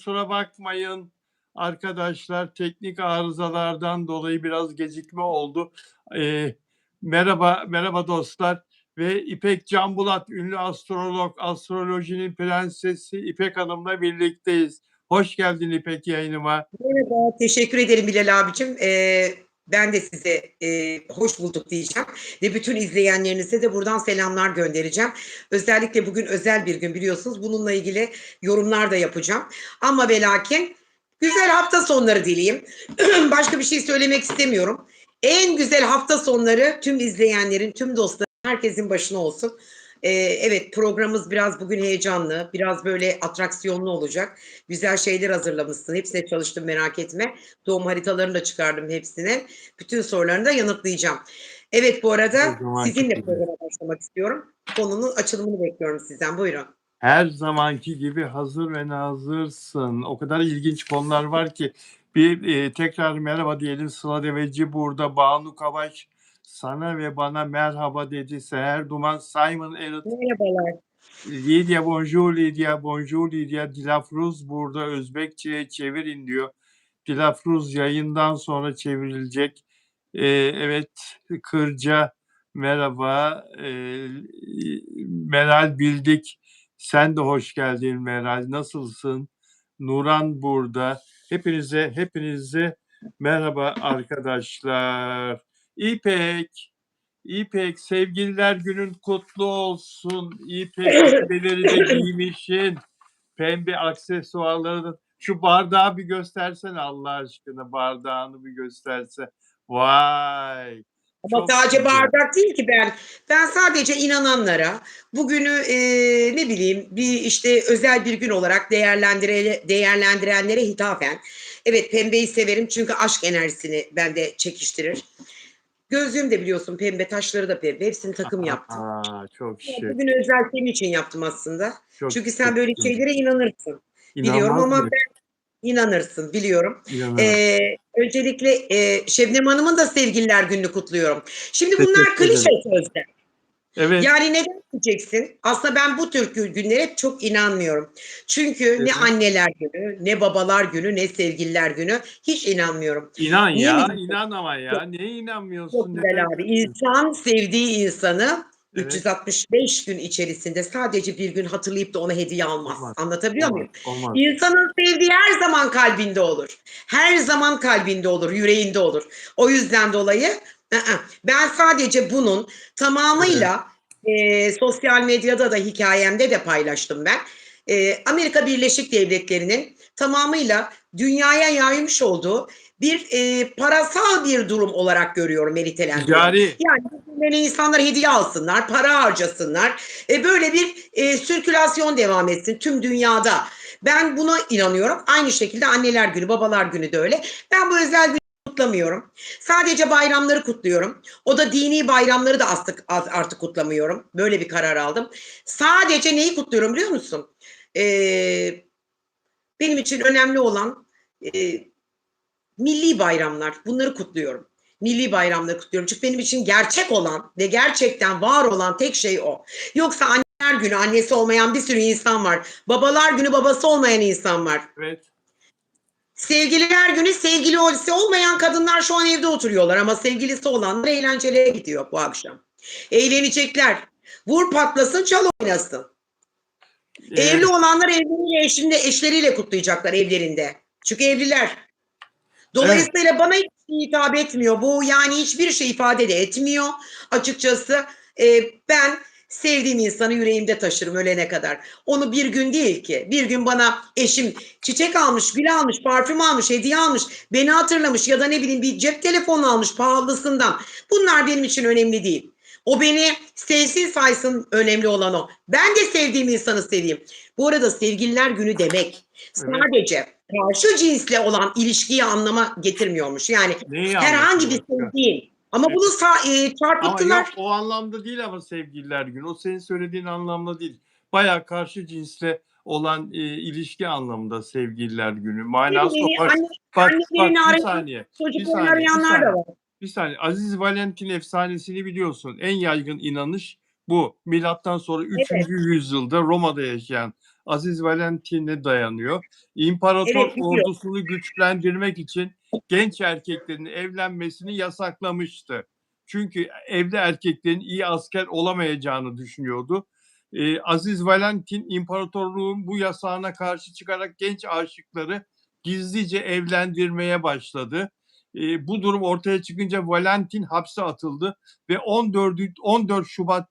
Kusura bakmayın arkadaşlar, teknik arızalardan dolayı biraz gecikme oldu. Merhaba dostlar ve İpek Canbulat, ünlü astrolog, astrolojinin prensesi İpek Hanım'la birlikteyiz. Hoş geldin İpek yayınıma. Merhaba, teşekkür ederim Bilal abicim. Ben de size hoş bulduk diyeceğim ve bütün izleyenlerinize de buradan selamlar göndereceğim. Özellikle bugün özel bir gün biliyorsunuz. Bununla ilgili yorumlar da yapacağım. Ama ve lakin güzel hafta sonları dileyim. Başka bir şey söylemek istemiyorum. En güzel hafta sonları tüm izleyenlerin, tüm dostların, herkesin başına olsun. Evet, programımız biraz bugün heyecanlı, biraz böyle atraksiyonlu olacak. Güzel şeyler hazırlamışsın. Hepsine çalıştım, merak etme. Doğum haritalarını da çıkardım hepsine. Bütün sorularını da yanıtlayacağım. Evet, bu arada sizinle programa başlamak istiyorum. Konunun açılımını bekliyorum sizden. Buyurun. Her zamanki gibi hazır ve nazırsın. O kadar ilginç konular var ki. Bir tekrar merhaba diyelim. Sıla Deveci burada. Banu Kavaş sana ve bana merhaba dedi. Seher Duman, Simon Elliot. Merhabalar. Lydia bonjour, Lydia bonjour, Lydia. Dilafruz burada, Özbekçe'ye çevirin diyor. Dilafruz yayından sonra çevrilecek. Evet, Kırca merhaba. Meral Bildik, sen de hoş geldin Meral. Nasılsın? Nuran burada. Hepinize merhaba arkadaşlar. İpek, sevgililer günün kutlu olsun. İpek, pembeleri de giymişsin. Pembe aksesuarları da. Şu bardağı bir göstersene Allah aşkına. Bardağını bir gösterse. Vay. Ama sadece güzel. bardak değil ki ben sadece inananlara bugünü ne bileyim bir işte özel bir gün olarak değerlendirenlere hitaben. Evet, pembeyi severim çünkü aşk enerjisini bende çekiştirir. Gözlüğüm de biliyorsun pembe, taşları da pembe. Hepsini takım yaptım. Çok şık. Bugün özel senin için yaptım aslında. Çok çünkü sen şık. böyle şeylere inanırsın. Biliyorum ama ben inanırsın, biliyorum. Öncelikle Şebnem Hanım'ın da sevgililer gününü kutluyorum. Şimdi bunlar klişe sözler. Evet. Yani neden diyeceksin? Aslında ben bu tür günlere hep çok inanmıyorum. Çünkü ne anneler günü, ne babalar günü, ne sevgililer günü hiç inanmıyorum. İnan Niye ya, mi? inan ama ya. Neye inanmıyorsun? Çok güzel abi. İnsan sevdiği insanı Evet. 365 gün içerisinde sadece bir gün hatırlayıp da ona hediye almaz. Anlatabiliyor muyum? Olmaz. İnsanın sevdiği her zaman kalbinde olur. Her zaman kalbinde olur, yüreğinde olur. O yüzden dolayı ben sadece bunun tamamıyla sosyal medyada da hikayemde de paylaştım ben. Amerika Birleşik Devletleri'nin tamamıyla dünyaya yaymış olduğu bir parasal bir durum olarak görüyorum, nitelendiriyorum. Yani insanlar hediye alsınlar, para harcasınlar. Böyle bir sirkülasyon devam etsin tüm dünyada. Ben buna inanıyorum. Aynı şekilde anneler günü, babalar günü de öyle. Ben bu özel günü kutlamıyorum. Sadece bayramları kutluyorum. O da dini bayramları da artık kutlamıyorum. Böyle bir karar aldım. Sadece neyi kutluyorum biliyor musun? Benim için önemli olan milli bayramlar. Bunları kutluyorum. Milli bayramları kutluyorum. Çünkü benim için gerçek olan ve gerçekten var olan tek şey o. Yoksa anneler günü annesi olmayan bir sürü insan var. Babalar günü babası olmayan insan var. Evet. Sevgililer günü sevgilisi olmayan kadınlar şu an evde oturuyorlar ama sevgilisi olanlar eğlencelere gidiyor bu akşam. Eğlenecekler. Vur patlasın, çal oynasın. Evli olanlar evliliğiyle, eşleriyle kutlayacaklar evlerinde. Çünkü evliler. Dolayısıyla bana hiç hitap etmiyor. Bu yani hiçbir şey ifade de etmiyor. Açıkçası ben sevdiğim insanı yüreğimde taşırım ölene kadar. Onu bir gün değil ki. Bir gün bana eşim çiçek almış, gül almış, parfüm almış, hediye almış, beni hatırlamış ya da ne bileyim bir cep telefonu almış pahalısından. Bunlar benim için önemli değil. O beni sevsin saysın, önemli olan o. Ben de sevdiğim insanı seveyim. Bu arada sevgililer günü demek sadece karşı cinsle olan ilişkiyi anlama getirmiyormuş. Yani herhangi bir sevgi. Ama bunu çarpıttılar. Ama yok, o anlamda değil ama sevgililer günü. O senin söylediğin anlamda değil. Bayağı karşı cinsle olan ilişki anlamında sevgililer günü. Manası bak bir saniye. Bir saniye. Aziz Valentin efsanesini biliyorsun. En yaygın inanış bu. Milattan sonra 3. yüzyılda Roma'da yaşayan Aziz Valentin'e dayanıyor. İmparator Evet, biliyorum. ordusunu güçlendirmek için genç erkeklerin evlenmesini yasaklamıştı. Çünkü evli erkeklerin iyi asker olamayacağını düşünüyordu. Aziz Valentin imparatorluğun bu yasağına karşı çıkarak genç aşıkları gizlice evlendirmeye başladı. Bu durum ortaya çıkınca Valentin hapse atıldı ve 14 Şubat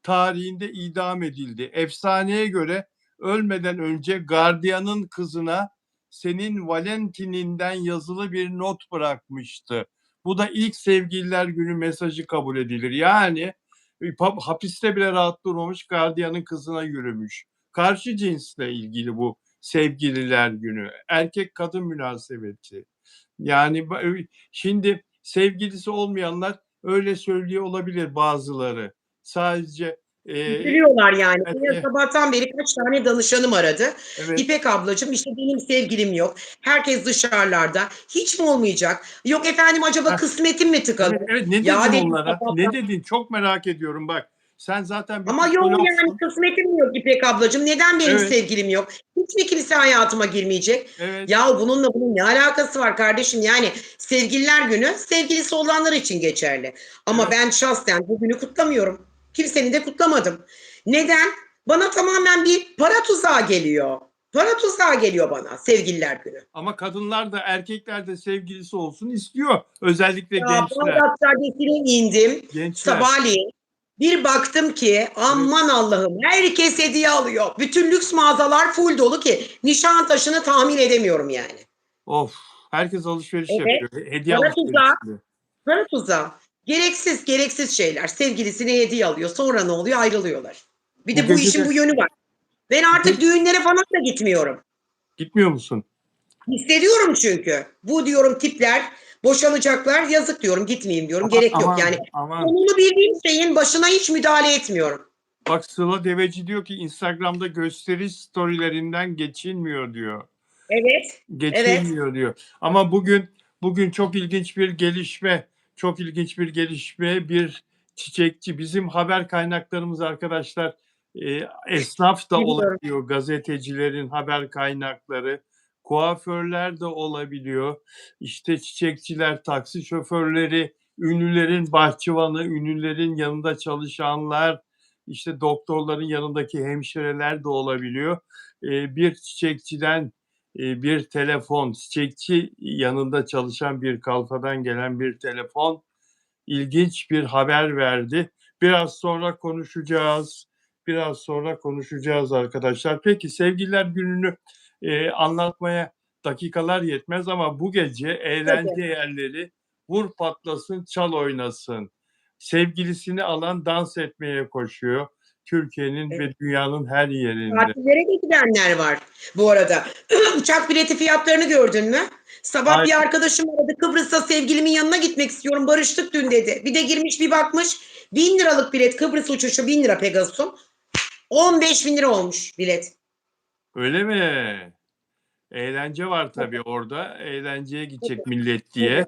tarihinde idam edildi. Efsaneye göre ölmeden önce gardiyanın kızına senin Valentin'inden yazılı bir not bırakmıştı. Bu da ilk sevgililer günü mesajı kabul edilir. Yani hapiste bile rahat durmamış, gardiyanın kızına yürümüş. Karşı cinsle ilgili bu sevgililer günü. Erkek kadın münasebeti. Yani şimdi sevgilisi olmayanlar öyle söylüyor olabilir bazıları. Sadece Üzülüyorlar yani. evet, Yine sabahtan beri kaç tane danışanım aradı. evet. İpek ablacığım işte benim sevgilim yok. Herkes dışarılarda. Hiç mi olmayacak? Yok efendim acaba kısmetim mi tıkalı? Evet, evet. Ne Ya dedin dedim onlara? sabahtan. Ne dedin? Çok merak ediyorum bak. Sen zaten bir Ama yok yani psikologsun. kısmetim yok İpek ablacığım. Neden benim Evet, sevgilim yok? Hiç mi kimse hayatıma girmeyecek? evet, Ya bunun ne alakası var kardeşim? Yani sevgililer günü sevgilisi olanlar için geçerli. Ama evet. ben şahsen bu günü kutlamıyorum. Kimsenin de kutlamadım. Neden? Bana tamamen bir para tuzağı geliyor. Para tuzağı geliyor bana sevgililer günü. Ama kadınlar da erkekler de sevgilisi olsun istiyor. Özellikle Ya gençler. Bağdat Caddesi'ne indim Gençler. sabahleyin. Bir baktım ki Evet. aman Allah'ım herkes hediye alıyor. Bütün lüks mağazalar full dolu ki Nişantaşı'nı tahmin edemiyorum yani. Of. Herkes alışveriş Evet. yapıyor. Hediye Para tuzağı, alışverişi. para tuzağı. Gereksiz şeyler. Sevgilisine hediye alıyor. Sonra ne oluyor? Ayrılıyorlar. Bir Bu de bu gece işin de bu yönü var. Ben artık düğünlere falan da gitmiyorum. gitmiyor musun? Hissediyorum çünkü. Bu diyorum tipler boşanacaklar. Yazık diyorum. Gitmeyeyim diyorum. Aman Gerek yok. aman Yani aman. sonunu bildiğim şeyin başına hiç müdahale etmiyorum. Bak Sıla Deveci diyor ki Instagram'da gösteriş storylerinden geçilmiyor diyor. Evet. Evet. Geçilmiyor diyor. Ama bugün çok ilginç bir gelişme, çok ilginç bir gelişme, bir çiçekçi. Bizim haber kaynaklarımız arkadaşlar esnaf da Biliyorum. olabiliyor, gazetecilerin haber kaynakları, kuaförler de olabiliyor. İşte çiçekçiler, taksi şoförleri, ünlülerin bahçıvanı, ünlülerin yanında çalışanlar, işte doktorların yanındaki hemşireler de olabiliyor. Bir çiçekçiden bir telefon, çiçekçi yanında çalışan bir kalfadan gelen bir telefon ilginç bir haber verdi. Biraz sonra konuşacağız. Biraz sonra konuşacağız arkadaşlar. Peki sevgililer gününü anlatmaya dakikalar yetmez ama bu gece eğlence Tabii. yerleri vur patlasın, çal oynasın. Sevgilisini alan dans etmeye koşuyor. Türkiye'nin Evet. ve dünyanın her yerinde. Tatillere de gidenler var bu arada. Uçak bileti fiyatlarını gördün mü? Sabah Hayır, bir arkadaşım aradı. Kıbrıs'ta sevgilimin yanına gitmek istiyorum. Barıştık dün dedi. Bir de girmiş bir bakmış. 1.000 liralık bilet Kıbrıs uçuşu 1.000 lira Pegasus'un. 15.000 lira olmuş bilet. öyle mi? Eğlence var tabii orada. Eğlenceye gidecek millet diye.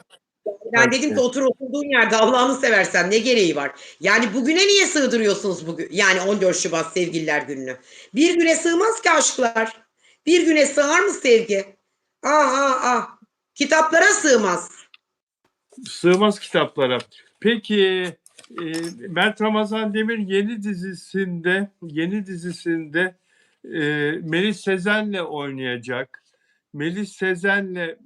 Ben dedim ki Tabii. oturduğun yerde Allah'ını seversen ne gereği var? Yani bugüne niye sığdırıyorsunuz bugün? Yani 14 Şubat sevgililer gününü. Bir güne sığmaz ki aşklar. Bir güne sığar mı sevgi? Ah ah ah. Kitaplara sığmaz. Sığmaz kitaplara. Peki Mert Ramazan Demir yeni dizisinde Melis Sezen'le oynayacak. Melis Sezen'le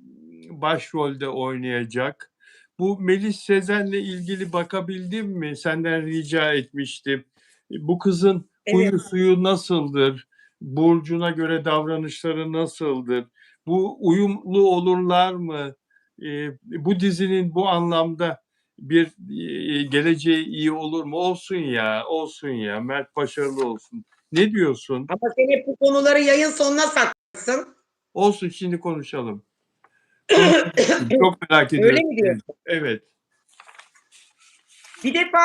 başrolde oynayacak. Bu Melis Sezen'le ilgili bakabildim mi? Senden rica etmiştim. Bu kızın Evet. huyu suyu nasıldır? Burcuna göre davranışları nasıldır? Bu uyumlu olurlar mı? Bu dizinin bu anlamda bir geleceği iyi olur mu? Olsun ya, olsun ya. Mert başarılı olsun. Ne diyorsun? Ama sen hep bu konuları yayın sonuna saklarsın. Olsun şimdi konuşalım. Konuşalım. Çok merak Öyle ediyorum. mi diyorsun? Evet. Bir defa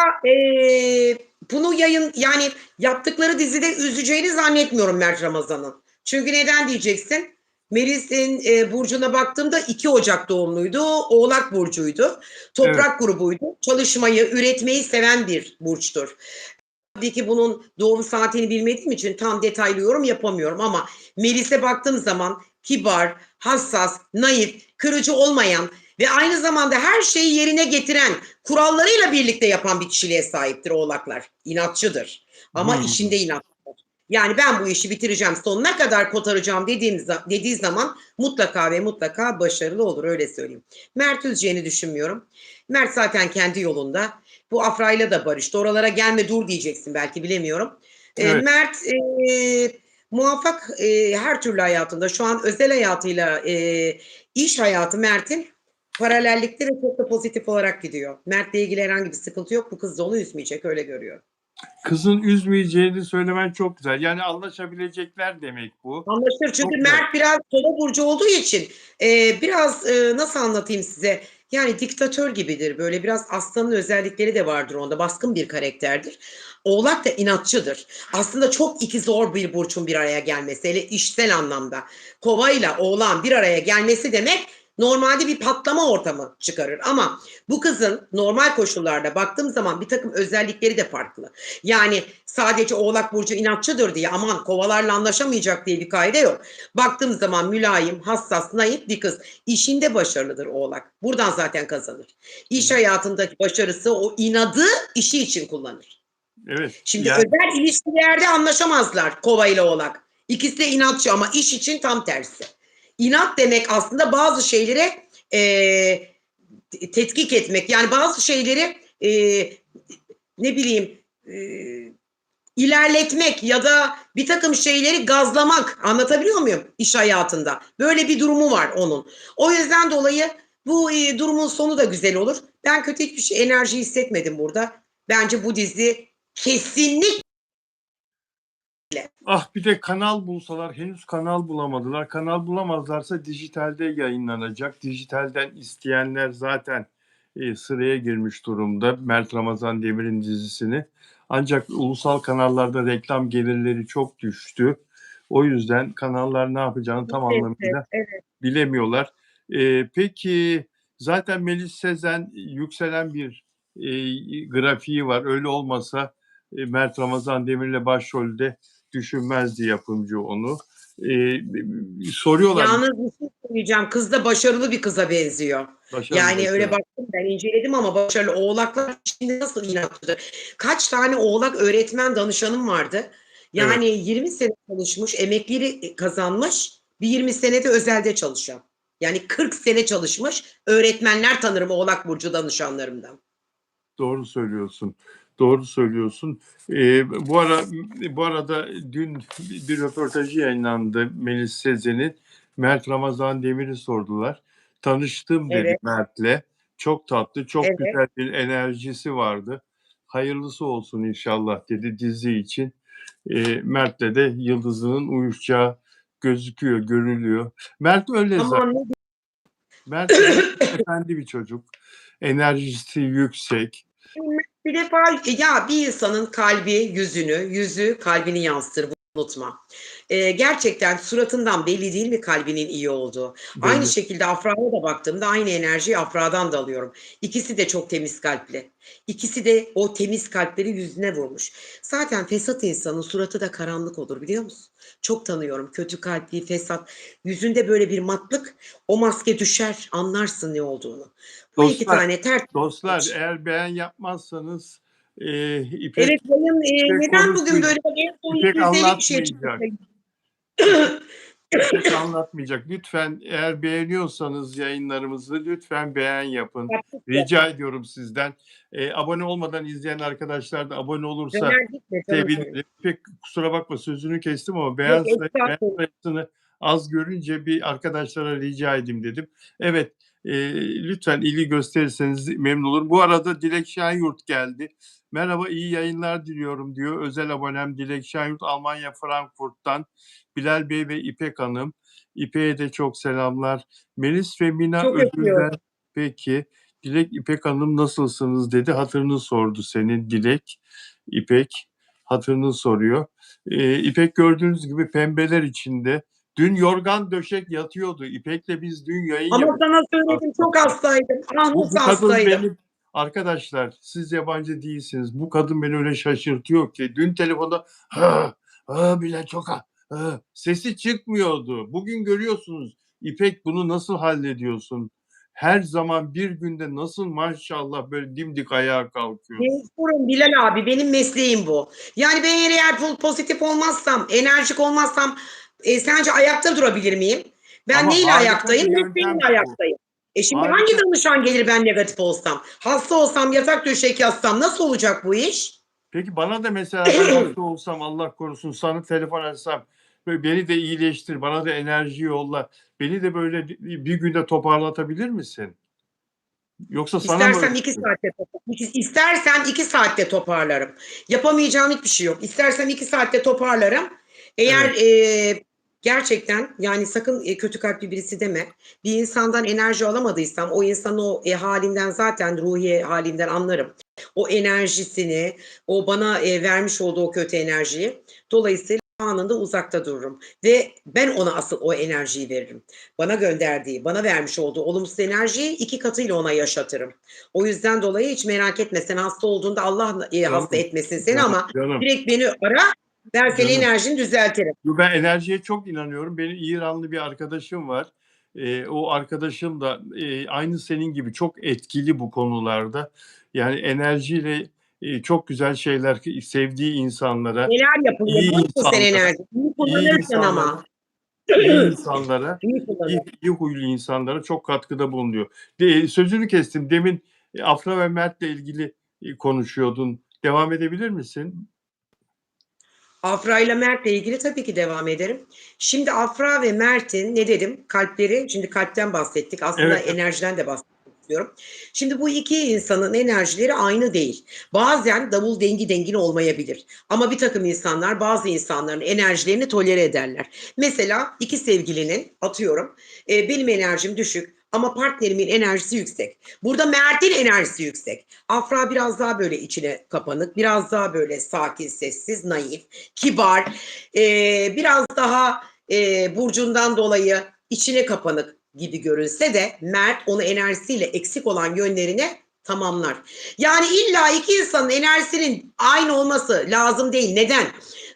bunu yani yaptıkları dizide üzeceğini zannetmiyorum Mert Ramazan'ın. Çünkü neden diyeceksin? Melis'in burcuna baktığımda 2 Ocak doğumluydu. Oğlak burcuydu. Evet. Toprak grubuydu. Çalışmayı, üretmeyi seven bir burçtur. tabii ki bunun doğum saatini bilmediğim için tam detaylı yorum yapamıyorum ama Melis'e baktığım zaman kibar, hassas, naif, kırıcı olmayan ve aynı zamanda her şeyi yerine getiren, kurallarıyla birlikte yapan bir kişiliğe sahiptir oğlaklar. İnatçıdır ama işinde inatçıdır. Yani ben bu işi bitireceğim, sonuna kadar kotaracağım dediği zaman mutlaka ve mutlaka başarılı olur, öyle söyleyeyim. Mert üzeceğini düşünmüyorum. Mert zaten kendi yolunda. Bu Afra'yla da barıştı. Oralara gelme dur diyeceksin belki, bilemiyorum. Evet. Mert muvaffak her türlü hayatında. Şu an özel hayatıyla iş hayatı Mert'in paralellikte ve çok da pozitif olarak gidiyor. Mert'le ilgili herhangi bir sıkıntı yok. Bu kız da onu üzmeyecek, öyle görüyorum. Kızın üzmeyeceğini söylemen çok güzel. Yani anlaşabilecekler demek bu. Anlaşılır çünkü Çok Mert biraz kova burcu olduğu için biraz nasıl anlatayım size, yani diktatör gibidir, böyle biraz aslanın özellikleri de vardır onda, baskın bir karakterdir. Oğlak da inatçıdır. Aslında çok iki zor bir burçun bir araya gelmesi, hele işsel anlamda. Kova ile oğlan bir araya gelmesi demek normalde bir patlama ortamı çıkarır ama bu kızın normal koşullarda baktığım zaman bir takım özellikleri de farklı. Yani sadece Oğlak burcu inatçıdır diye aman kovalarla anlaşamayacak diye bir kaide yok. Baktığım zaman mülayim, hassas, naif bir kız. İşinde başarılıdır Oğlak. Buradan zaten kazanır. İş hayatındaki başarısı o inadı işi için kullanır. Evet. Şimdi Yani özel ilişkilerde anlaşamazlar Kova ile Oğlak. İkisi de inatçı ama iş için tam tersi. İnat demek aslında bazı şeylere tetkik etmek. Yani bazı şeyleri ne bileyim ilerletmek ya da bir takım şeyleri gazlamak, anlatabiliyor muyum iş hayatında? Böyle bir durumu var onun. O yüzden dolayı bu durumun sonu da güzel olur. Ben kötü hiçbir şey, enerji hissetmedim burada. Bence bu dizi kesinlikle. ah, bir de kanal bulsalar, henüz kanal bulamadılar. Kanal bulamazlarsa dijitalde yayınlanacak. Dijitalden isteyenler zaten sıraya girmiş durumda Mert Ramazan Demir'in dizisini. Ancak ulusal kanallarda reklam gelirleri çok düştü. O yüzden kanallar ne yapacağını tam Evet, anlamıyla evet. bilemiyorlar. Peki zaten Melis Sezen yükselen bir grafiği var. Öyle olmasa Mert Ramazan Demir'le başrolde düşünmezdi yapımcı onu. Soruyorlar. Yalnız bir şey söyleyeceğim. Kız da başarılı bir kıza benziyor. Başarılı. Yani öyle baktım, ben inceledim ama başarılı. Oğlaklar şimdi nasıl inatlıdır. Kaç tane oğlak öğretmen danışanım vardı. Evet. Yani 20 sene çalışmış, emekleri kazanmış, bir 20 senede özelde çalışan. Yani 40 sene çalışmış öğretmenler tanırım Oğlak Burcu danışanlarımdan. Doğru söylüyorsun. Doğru söylüyorsun. Bu arada dün bir röportajı yayınlandı Melis Sezen'in. Mert Ramazan Demir'i sordular. Tanıştım dedi Evet, Mert'le. Çok tatlı, çok evet. güzel bir enerjisi vardı. Hayırlısı olsun inşallah dedi dizi için. Mert'le de yıldızının uyuşacağı gözüküyor, görülüyor. Mert öyle zaten. Aman ne Mert efendi bir çocuk. Enerjisi yüksek. Bir defa ya bir insanın kalbi yüzü kalbini yansıtır, bunu unutma. Gerçekten suratından belli değil mi kalbinin iyi olduğu? Aynı Belli. şekilde Afra'ya da baktığımda aynı enerjiyi Afra'dan da alıyorum. İkisi de çok temiz kalpli. İkisi de o temiz kalpleri yüzüne vurmuş. Zaten fesat insanın suratı da karanlık olur, biliyor musun? Çok tanıyorum kötü kalpli, fesat. Yüzünde böyle bir matlık, o maske düşer, anlarsın ne olduğunu. Bu iki Dostlar, tane dostlar tertemiz. eğer beğen yapmazsanız İpek Evet, benim neden bugün konuşmayacak. böyle en son İpek 250 kişiye çıktı anlatmayacak. sayım? İpek anlatmayacak. Lütfen eğer beğeniyorsanız yayınlarımızı lütfen beğen yapın. Yaptık ya. Rica ediyorum sizden. Abone olmadan izleyen arkadaşlar da abone olursa Döner gitme canım benim. sevinirim. İpek kusura bakma sözünü kestim ama Yok beğen estağfurullah. sayısını az görünce bir arkadaşlara rica edeyim dedim. Evet, lütfen ilgi gösterirseniz memnun olurum. Bu arada Dilek Şenyurt geldi. Merhaba, iyi yayınlar diliyorum diyor. Özel abonem Dilek Şenyurt, Almanya Frankfurt'tan. Bilal Bey ve İpek Hanım. İpek'e de çok selamlar. Melis ve Mina Çok ödülden öpüyorum. peki. Dilek, İpek Hanım nasılsınız dedi. Hatırını sordu senin Dilek. İpek hatırını soruyor. İpek gördüğünüz gibi pembeler içinde. Dün yorgan döşek yatıyordu. İpek'le biz dün yayın Ama yapıyorduk sana söyledim, çok aslında. hastaydım. Ah Bu nasıl kadın hastaydım. Arkadaşlar siz yabancı değilsiniz. Bu kadın beni öyle şaşırtıyor ki. Dün telefonda Bülent çok sesi çıkmıyordu. Bugün görüyorsunuz. İpek bunu nasıl hallediyorsun? Her zaman bir günde nasıl maşallah böyle dimdik ayağa kalkıyor. Mecburum Bilal abi, benim mesleğim bu. Yani ben eğer pozitif olmazsam, enerjik olmazsam sence ayakta durabilir miyim? Ben Ama neyle harika ayaktayım? bir Mesleğimle yöntem bu. ayaktayım. Şimdi Harika. hangi danışan gelir ben negatif olsam? Hasta olsam, yatak döşek yatsam nasıl olacak bu iş? Peki bana da mesela ben hasta olsam Allah korusun sana telefon etsem böyle beni de iyileştir, bana da enerji yolla. Beni de böyle bir günde toparlatabilir misin? Yoksa sana mı? İstersen 2 saatte toparlarım. Yapamayacağım hiçbir şey yok. İstersen 2 saatte toparlarım. Eğer gerçekten, yani sakın kötü kalpli birisi deme. Bir insandan enerji alamadıysam o insanın o halinden, zaten ruhi halinden anlarım. O enerjisini, o bana vermiş olduğu o kötü enerjiyi. Dolayısıyla anında uzakta dururum. Ve ben ona asıl o enerjiyi veririm. Bana gönderdiği, bana vermiş olduğu olumsuz enerjiyi 2 katıyla ona yaşatırım. O yüzden dolayı hiç merak etme. Sen hasta olduğunda Allah hasta etmesin seni, ama direkt beni ara, ben senin enerjini düzeltirim. Ben enerjiye çok inanıyorum. Benim İranlı bir arkadaşım var. O arkadaşım da aynı senin gibi çok etkili bu konularda. Yani enerjiyle çok güzel şeyler, sevdiği insanlara, Neler yapılıyor? iyi Sen insanlara, enerji. İyi kullanırsın ama. iyi insanlara, İyi kullanırsın. iyi huylu insanlara çok katkıda bulunuyor. Sözünü kestim. Demin Afra ve Mert'le ilgili konuşuyordun. Devam edebilir misin? Afra ile Mert'le ilgili tabii ki devam ederim. Şimdi Afra ve Mert'in ne dedim? Kalpleri, şimdi kalpten bahsettik. Aslında Evet. enerjiden de bahsetmek istiyorum. Şimdi bu iki insanın enerjileri aynı değil. Bazen davul dengi dengine olmayabilir. Ama bir takım insanlar bazı insanların enerjilerini tolere ederler. Mesela iki sevgilinin, atıyorum, benim enerjim düşük ama partnerimin enerjisi yüksek. Burada Mert'in enerjisi yüksek. Afra biraz daha böyle içine kapanık, biraz daha böyle sakin, sessiz, naif, kibar, biraz daha burcundan dolayı içine kapanık gibi görünse de Mert onu enerjisiyle eksik olan yönlerini tamamlar. Yani illa iki insanın enerjisinin aynı olması lazım değil. Neden?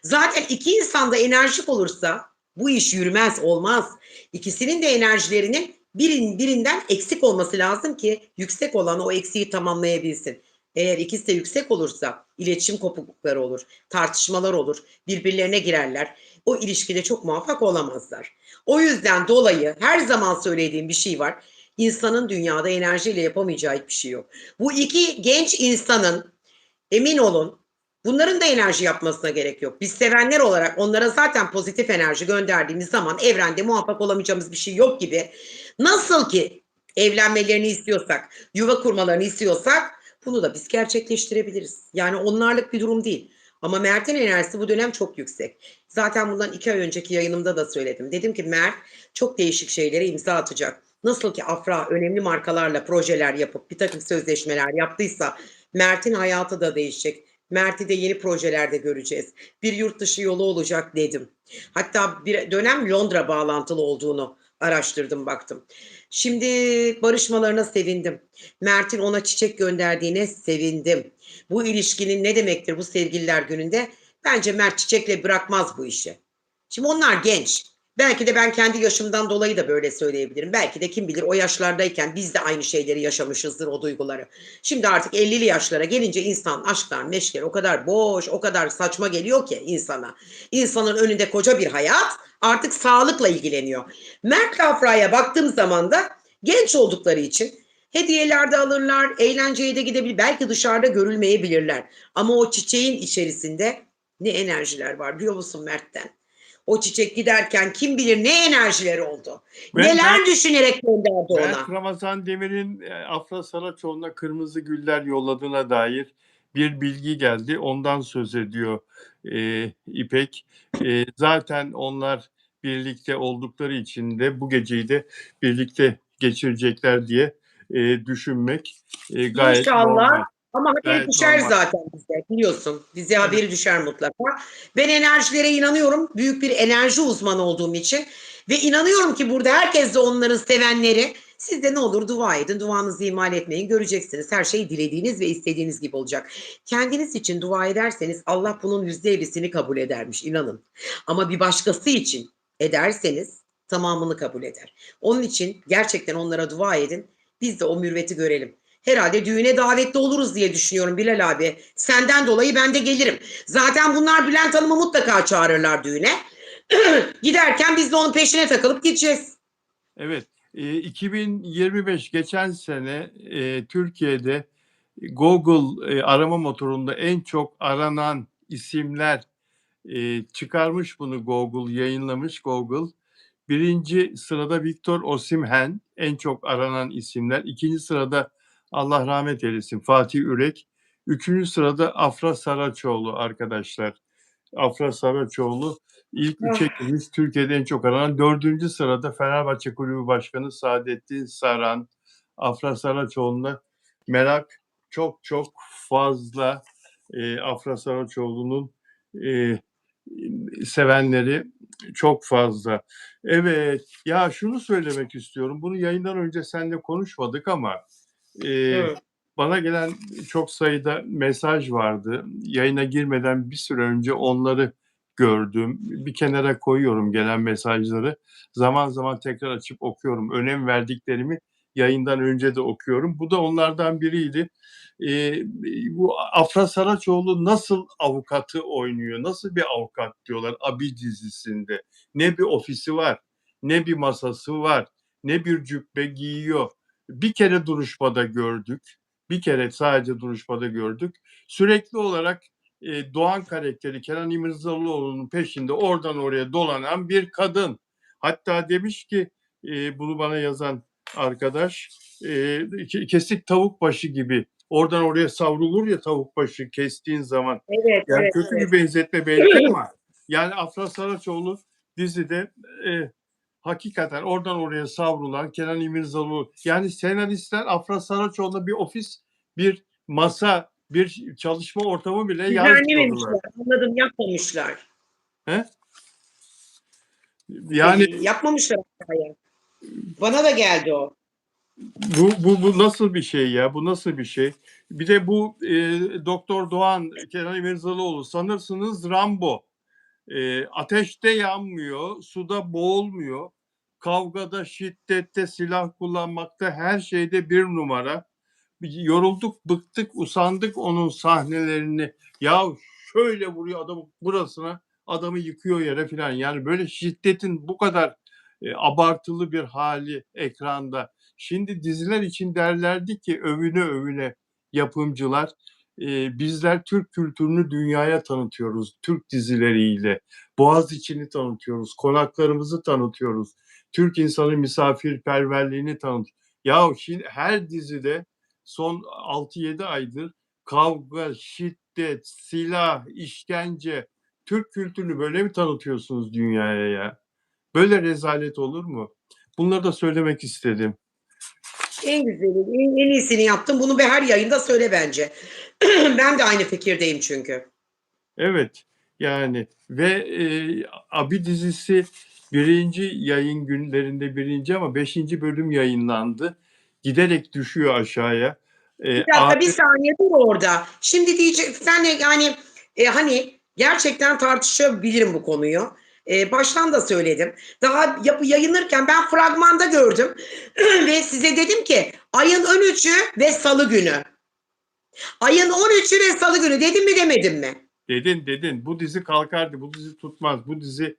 Zaten iki insan da enerjik olursa bu iş yürümez, olmaz. İkisinin de enerjilerinin birinden eksik olması lazım ki yüksek olan o eksiği tamamlayabilsin. Eğer ikisi de yüksek olursa iletişim kopuklukları olur, tartışmalar olur, birbirlerine girerler. O ilişkide çok muvaffak olamazlar. O yüzden dolayı her zaman söylediğim bir şey var. İnsanın dünyada enerjiyle yapamayacağı hiçbir şey yok. Bu iki genç insanın, emin olun, bunların da enerji yapmasına gerek yok. Biz sevenler olarak onlara zaten pozitif enerji gönderdiğimiz zaman evrende muvaffak olamayacağımız bir şey yok gibi. Nasıl ki evlenmelerini istiyorsak, yuva kurmalarını istiyorsak bunu da biz gerçekleştirebiliriz. Yani onlarlık bir durum değil. Ama Mert'in enerjisi bu dönem çok yüksek. Zaten bundan 2 ay önceki yayınımda da söyledim. Dedim ki Mert çok değişik şeylere imza atacak. Nasıl ki Afra önemli markalarla projeler yapıp bir takım sözleşmeler yaptıysa Mert'in hayatı da değişecek. Mert'i de yeni projelerde göreceğiz. Bir yurt dışı yolu olacak dedim. Hatta bir dönem Londra bağlantılı olduğunu araştırdım, baktım. Şimdi barışmalarına sevindim. Mert'in ona çiçek gönderdiğine sevindim. Bu ilişkinin ne demektir bu sevgililer gününde? Bence Mert çiçekle bırakmaz bu işi. Şimdi onlar genç. Belki de ben kendi yaşımdan dolayı da böyle söyleyebilirim. Belki de kim bilir o yaşlardayken biz de aynı şeyleri yaşamışızdır, o duyguları. Şimdi artık 50'li yaşlara gelince insan aşklar, meşkler o kadar boş, o kadar saçma geliyor ki insana. İnsanın önünde koca bir hayat, artık sağlıkla ilgileniyor. Mert Afra'ya baktığım zaman da genç oldukları için hediyeler de alırlar, eğlenceye de gidebilir. Belki dışarıda görülmeyebilirler. Ama o çiçeğin içerisinde ne enerjiler var biliyor musun Mert'ten? O çiçek giderken kim bilir ne enerjileri oldu. Neler düşünerek gönderdi ona. Mert Ramazan Demir'in Afra Saraçoğlu'na kırmızı güller yolladığına dair bir bilgi geldi. Ondan söz ediyor İpek. Zaten onlar birlikte oldukları için de bu geceyi de birlikte geçirecekler diye düşünmek gayet İnşallah. normal. Ama haberi düşer zaten bize, biliyorsun. Bize haberi düşer mutlaka. Ben enerjilere inanıyorum. Büyük bir enerji uzmanı olduğum için. Ve inanıyorum ki burada herkes de onların sevenleri, Siz de ne olur dua edin, duanızı ihmal etmeyin. Göreceksiniz her şey dilediğiniz ve istediğiniz gibi olacak. Kendiniz için dua ederseniz Allah bunun %50'sini kabul edermiş, inanın. Ama bir başkası için ederseniz tamamını kabul eder. Onun için gerçekten onlara dua edin. Biz de o mürveti görelim. Herhalde düğüne davetli oluruz diye düşünüyorum Bilal abi. Senden dolayı ben de gelirim. Zaten bunlar Bülent Hanım'ı mutlaka çağırırlar düğüne. Giderken biz de onun peşine takılıp gideceğiz. Evet. 2025 geçen sene Türkiye'de Google arama motorunda en çok aranan isimler çıkarmış, bunu Google yayınlamış. Google birinci sırada Victor Osimhen, en çok aranan isimler. İkinci sırada Allah rahmet eylesin Fatih Ürek. Üçüncü sırada Afra Saraçoğlu arkadaşlar. Afra Saraçoğlu ilk üçe girmiş, Türkiye'de en çok aranan. Dördüncü sırada Fenerbahçe Kulübü Başkanı Saadettin Saran. Afra Saraçoğlu'na merak çok çok fazla. Afra Saraçoğlu'nun sevenleri çok fazla. Evet, ya şunu söylemek istiyorum. Bunu yayından önce seninle konuşmadık ama bana gelen çok sayıda mesaj vardı. Yayına girmeden bir süre önce onları gördüm. Bir kenara koyuyorum gelen mesajları. Zaman zaman tekrar açıp okuyorum. Önem verdiklerimi yayından önce de okuyorum. Bu da onlardan biriydi. Bu Afra Saraçoğlu nasıl avukatı oynuyor? Nasıl bir avukat diyorlar Abi dizisinde. Ne bir ofisi var, ne bir masası var, ne bir cübbe giyiyor. Bir kere duruşmada gördük. Bir kere sadece duruşmada gördük. Sürekli olarak Doğan karakteri Kenan İmirzalıoğlu'nun peşinde oradan oraya dolanan bir kadın. Hatta demiş ki bunu bana yazan arkadaş kesik tavuk başı gibi oradan oraya savrulur ya tavuk başı kestiğin zaman. Evet, Yani evet, kötü evet. bir benzetme belki ama yani Afra Saraçoğlu dizide hakikaten oradan oraya savrulan Kenan İmirzalıoğlu, yani senaristler Afra Saraçoğlu'na bir ofis, bir masa, bir çalışma ortamı bile yazmıyorlar. Anladım, yapmamışlar. He? Yani yapmamışlar. Bana da geldi o. Bu nasıl bir şey ya? Bu nasıl bir şey? Bir de bu Doktor Doğan, Kenan İmirzalıoğlu sanırsınız Rambo. Ateşte yanmıyor, suda boğulmuyor. Kavgada, şiddette, silah kullanmakta, her şeyde bir numara. Yorulduk, bıktık, usandık onun sahnelerini. Ya şöyle vuruyor adamı burasına, adamı yıkıyor yere falan. Yani böyle şiddetin bu kadar abartılı bir hali ekranda. Şimdi diziler için derlerdi ki övüne övüne yapımcılar, bizler Türk kültürünü dünyaya tanıtıyoruz Türk dizileriyle. Boğaziçi'ni tanıtıyoruz, konaklarımızı tanıtıyoruz. Türk insanı misafirperverliğini tanıtıyoruz. Ya şimdi her dizide son 6-7 aydır kavga, şiddet, silah, işkence, Türk kültürünü böyle mi tanıtıyorsunuz dünyaya ya? Böyle rezalet olur mu? Bunları da söylemek istedim. En güzeli, en iyisini yaptım. Bunu her yayında söyle bence. Ben de aynı fikirdeyim çünkü. Evet, yani ve Abi dizisi birinci yayın günlerinde birinci ama 5. bölüm yayınlandı. Giderek düşüyor aşağıya. Bir dakika, bir saniye dur orada. Şimdi diyecek sen de yani hani gerçekten tartışabilirim bu konuyu. Baştan da söyledim. Daha yayınlarken ben fragmanda gördüm ve size dedim ki ayın 13'ü ve salı günü. Ayın 13'ü ve salı günü dedim mi demedim mi? Dedin. Bu dizi kalkardı. Bu dizi tutmaz. Bu dizi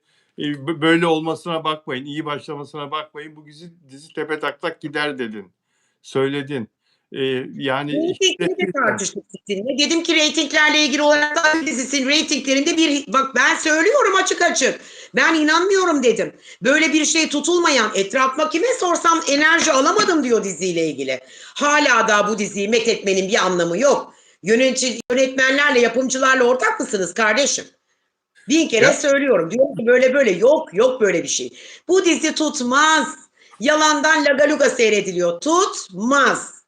böyle olmasına bakmayın. İyi başlamasına bakmayın. Bu dizi tepe taklak gider dedin. Söyledin. Yani Reytingleri tartıştık sizinle. Dedim ki reytinglerle ilgili olarak da dizisinin reytinglerinde bak ben söylüyorum açık açık. Ben inanmıyorum dedim. Böyle bir şey tutulmayan, etrafıma kime sorsam enerji alamadım diyor diziyle ilgili. Hala da bu diziyi methetmenin bir anlamı yok. Yönetmenlerle, yapımcılarla ortak mısınız kardeşim? 1000 kere söylüyorum. Diyorum ki böyle yok böyle bir şey. Bu dizi tutmaz. Yalandan lagaluga seyrediliyor. Tutmaz.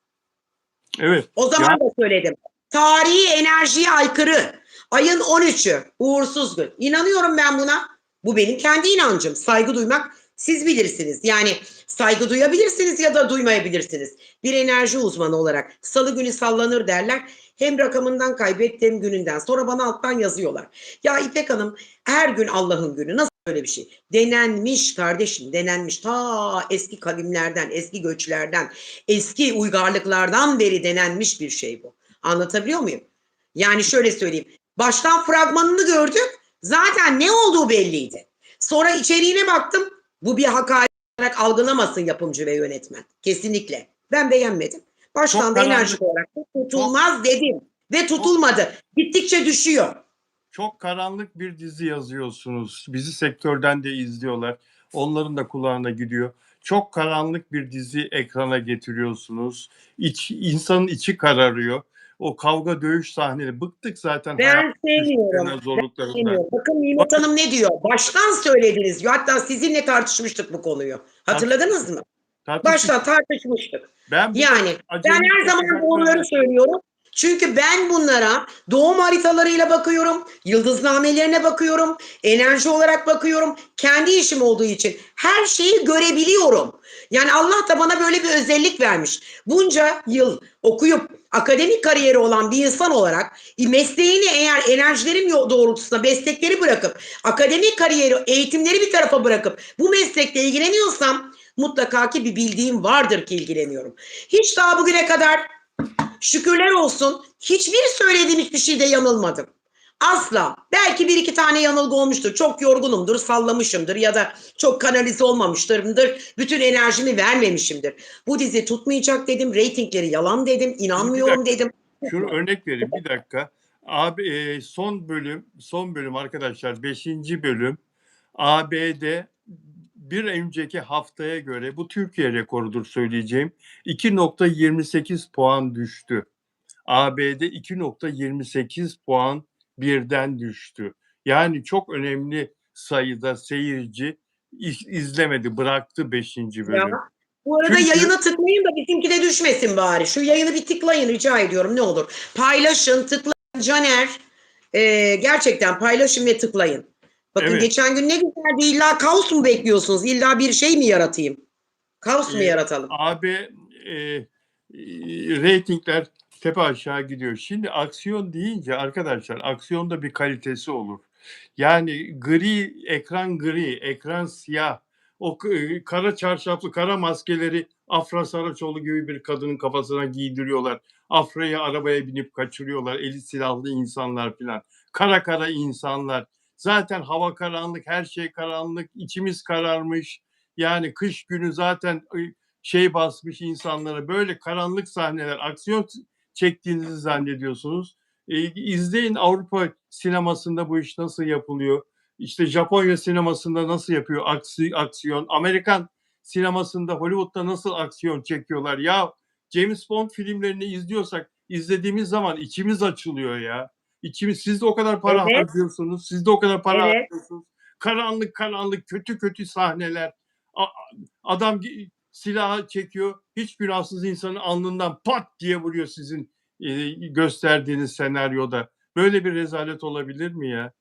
Evet. O zaman da söyledim. Tarihi enerjiye aykırı. Ayın 13'ü uğursuz gün. İnanıyorum ben buna. Bu benim kendi inancım. Saygı duymak Siz bilirsiniz. Yani saygı duyabilirsiniz ya da duymayabilirsiniz. Bir enerji uzmanı olarak salı günü sallanır derler. Hem rakamından kaybet hem gününden. Sonra bana alttan yazıyorlar. Ya İpek Hanım, her gün Allah'ın günü. Nasıl böyle bir şey? Denenmiş kardeşim, denenmiş. Ta eski kavimlerden, eski göçlerden, eski uygarlıklardan beri denenmiş bir şey bu. Anlatabiliyor muyum? Yani şöyle söyleyeyim. Baştan fragmanını gördük. Zaten ne olduğu belliydi. Sonra içeriğine baktım. Bu bir hakaret olarak algılamasın yapımcı ve yönetmen. Kesinlikle. Ben beğenmedim. Baştan da enerjik olarak tutulmaz dedim. Ve tutulmadı. Gittikçe düşüyor. Çok karanlık bir dizi yazıyorsunuz. Bizi sektörden de izliyorlar. Onların da kulağına gidiyor. Çok karanlık bir dizi ekrana getiriyorsunuz. İnsanın içi kararıyor. O kavga dövüş sahneleri. Bıktık zaten. Ben sevmiyorum. Bakın Nimet Hanım ne diyor? Baştan söylediniz diyor. Hatta sizinle tartışmıştık bu konuyu. Hatırladınız mı? Baştan tartışmıştık. Yani ben her zaman onları söylüyorum. Çünkü ben bunlara doğum haritalarıyla bakıyorum, yıldıznamelerine bakıyorum, enerji olarak bakıyorum. Kendi işim olduğu için her şeyi görebiliyorum. Yani Allah da bana böyle bir özellik vermiş. Bunca yıl okuyup akademik kariyeri olan bir insan olarak mesleğini eğer enerjilerim doğrultusunda meslekleri bırakıp akademik kariyeri, eğitimleri bir tarafa bırakıp bu meslekle ilgileniyorsam mutlaka ki bir bildiğim vardır ki ilgileniyorum. Hiç daha bugüne kadar şükürler olsun hiçbir söylediğim hiçbir şeyde yanılmadım. Asla. Belki bir iki tane yanılgı olmuştur. Çok yorgunumdur, sallamışımdır ya da çok kanalize olmamıştırımdır. Bütün enerjimi vermemişimdir. Bu dizi tutmayacak dedim. Reytingleri yalan dedim. İnanmıyorum dedim. Şunu örnek vereyim bir dakika. Abi son bölüm arkadaşlar 5. bölüm ABD bir önceki haftaya göre bu Türkiye rekorudur söyleyeceğim 2.28 puan düştü. ABD 2.28 puan birden düştü. Yani çok önemli sayıda seyirci izlemedi, bıraktı 5. bölüm. Ya, bu arada yayına tıklayın da bizimki de düşmesin bari. Şu yayını bir tıklayın rica ediyorum ne olur. Paylaşın, tıklayın Caner. Gerçekten paylaşın ve tıklayın. Bakın geçen gün ne güzeldi. İlla kaos mu bekliyorsunuz? İlla bir şey mi yaratayım? Kaos mu yaratalım? Abi reytingler tepe aşağı gidiyor. Şimdi aksiyon deyince arkadaşlar aksiyonda bir kalitesi olur. Yani ekran siyah. O kara çarşaflı, kara maskeleri Afra Saraçoğlu gibi bir kadının kafasına giydiriyorlar. Afra'yı arabaya binip kaçırıyorlar. Eli silahlı insanlar filan. Kara insanlar. Zaten hava karanlık, her şey karanlık, içimiz kararmış. Yani kış günü zaten basmış insanlara böyle karanlık sahneler, aksiyon çektiğinizi zannediyorsunuz. İzleyin Avrupa sinemasında bu iş nasıl yapılıyor. İşte Japonya sinemasında nasıl yapıyor aksiyon. Amerikan sinemasında Hollywood'da nasıl aksiyon çekiyorlar. Ya James Bond filmlerini izlediğimiz zaman içimiz açılıyor ya. Siz de o kadar para harcıyorsunuz. Siz de o kadar para harcıyorsunuz. Karanlık kötü sahneler. Adam silahı çekiyor. Hiç günahsız insanın alnından pat diye vuruyor sizin gösterdiğiniz senaryoda. Böyle bir rezalet olabilir mi ya?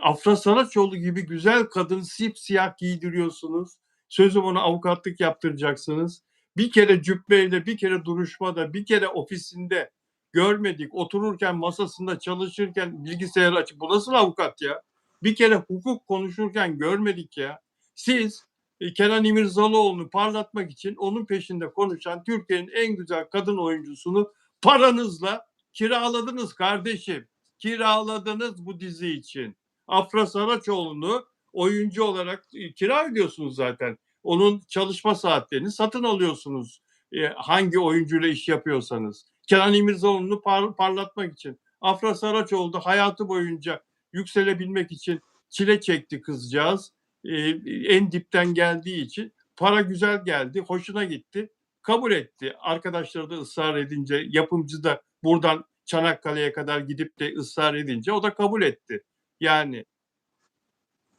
Afra Saraçoğlu gibi güzel kadın sipsiyah giydiriyorsunuz. Sözüm ona avukatlık yaptıracaksınız. Bir kere cübbeyle, bir kere duruşmada, bir kere ofisinde görmedik. Otururken, masasında çalışırken bilgisayar açıp bu nasıl avukat ya? Bir kere hukuk konuşurken görmedik ya. Siz Kenan İmirzalıoğlu'nu parlatmak için onun peşinde konuşan Türkiye'nin en güzel kadın oyuncusunu paranızla kiraladınız kardeşim. Kiraladınız bu dizi için. Afra Saraçoğlu'nu oyuncu olarak kira ödüyorsunuz zaten. Onun çalışma saatlerini satın alıyorsunuz. Hangi oyuncuyla iş yapıyorsanız. Kenan İmirzalıoğlu'nu parlatmak için. Afra Saraçoğlu da hayatı boyunca yükselebilmek için çile çekti kızcağız. En dipten geldiği için para güzel geldi, hoşuna gitti. Kabul etti. Arkadaşları da ısrar edince, yapımcı da buradan Çanakkale'ye kadar gidip de ısrar edince o da kabul etti. Yani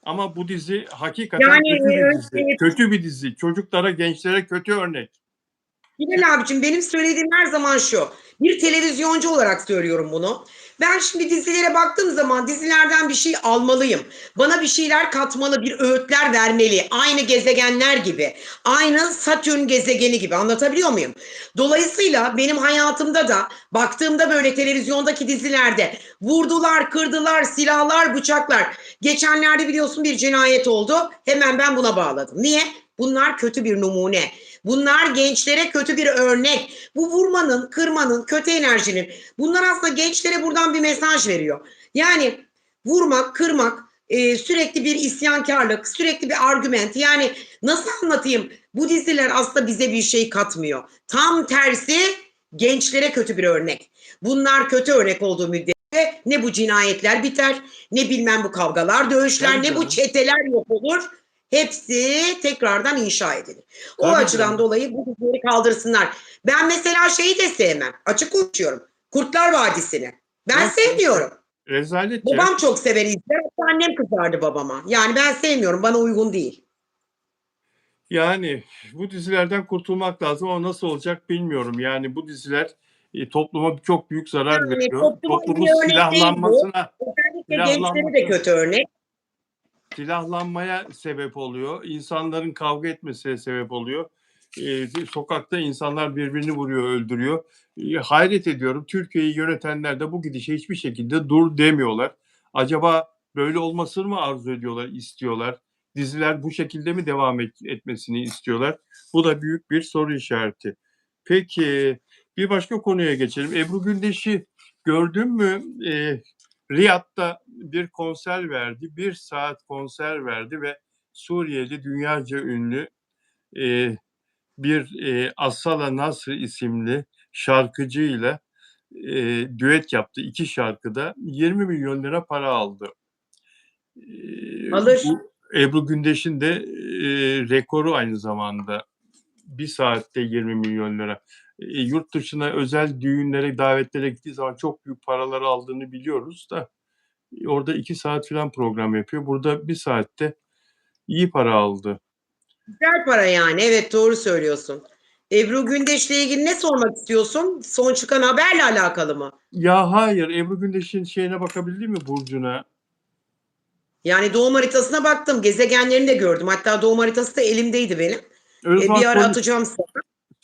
ama bu dizi hakikaten kötü bir dizi. Kötü bir dizi. Çocuklara, gençlere kötü örnek. Bilal abicim, benim söylediğim her zaman şu. Bir televizyoncu olarak söylüyorum bunu. Ben şimdi dizilere baktığım zaman dizilerden bir şey almalıyım. Bana bir şeyler katmalı, bir öğütler vermeli. Aynı gezegenler gibi. Aynı Satürn gezegeni gibi. Anlatabiliyor muyum? Dolayısıyla benim hayatımda da baktığımda böyle televizyondaki dizilerde vurdular, kırdılar, silahlar, bıçaklar. Geçenlerde biliyorsun bir cinayet oldu. Hemen ben buna bağladım. Niye? Bunlar kötü bir numune. Bunlar gençlere kötü bir örnek. Bu vurmanın, kırmanın, kötü enerjinin. Bunlar aslında gençlere buradan bir mesaj veriyor. Yani vurmak, kırmak, sürekli bir isyankarlık, sürekli bir argüment. Yani nasıl anlatayım? Bu diziler aslında bize bir şey katmıyor. Tam tersi, gençlere kötü bir örnek. Bunlar kötü örnek olduğu müddetçe ne bu cinayetler biter, ne bilmem bu kavgalar, dövüşler, ne bu çeteler yok olur. Hepsi tekrardan inşa edilir. O açıdan dolayı bu dizileri kaldırsınlar. Ben mesela şeyi de sevmem. Açık konuşuyorum. Kurtlar Vadisi'ni. Ben sevmiyorum. Rezalet Babam ya. çok sever izler. Hatta annem kızardı babama. Yani ben sevmiyorum. Bana uygun değil. Yani bu dizilerden kurtulmak lazım ama nasıl olacak bilmiyorum. Yani bu diziler topluma çok büyük zarar Yani veriyor. topluma Toplumun iyi örnek değil bu. silahlanmasına, Özellikle gençlere de silahlanmasına, kötü örnek. silahlanmaya sebep oluyor. İnsanların kavga etmesine sebep oluyor. Sokakta insanlar birbirini vuruyor, öldürüyor. Hayret ediyorum. Türkiye'yi yönetenler de bu gidişe hiçbir şekilde dur demiyorlar. Acaba böyle olmasını mı arzu ediyorlar, istiyorlar? Diziler bu şekilde mi devam etmesini istiyorlar? Bu da büyük bir soru işareti. Peki bir başka konuya geçelim. Ebru Gündeş'i gördün mü? Riyad'da bir konser verdi. 1 saat konser verdi ve Suriyeli dünyaca ünlü bir Asala Nasr isimli şarkıcıyla düet yaptı. 2 şarkıda 20 milyon lira para aldı. Alır. Bu Ebru Gündeş'in de rekoru aynı zamanda. 1 saatte 20 milyon lira. Yurt dışına özel düğünlere, davetlere gittiği zaman çok büyük paralar aldığını biliyoruz da orada 2 saat falan program yapıyor. Burada 1 saatte iyi para aldı. Güzel para yani. Evet, doğru söylüyorsun. Ebru Gündeş'le ilgili ne sormak istiyorsun? Son çıkan haberle alakalı mı? Ya hayır, Ebru Gündeş'in şeyine bakabildin mi, burcuna? Yani doğum haritasına baktım. Gezegenlerini de gördüm. Hatta doğum haritası da elimdeydi benim. Öyle Bir ara atacağım sana.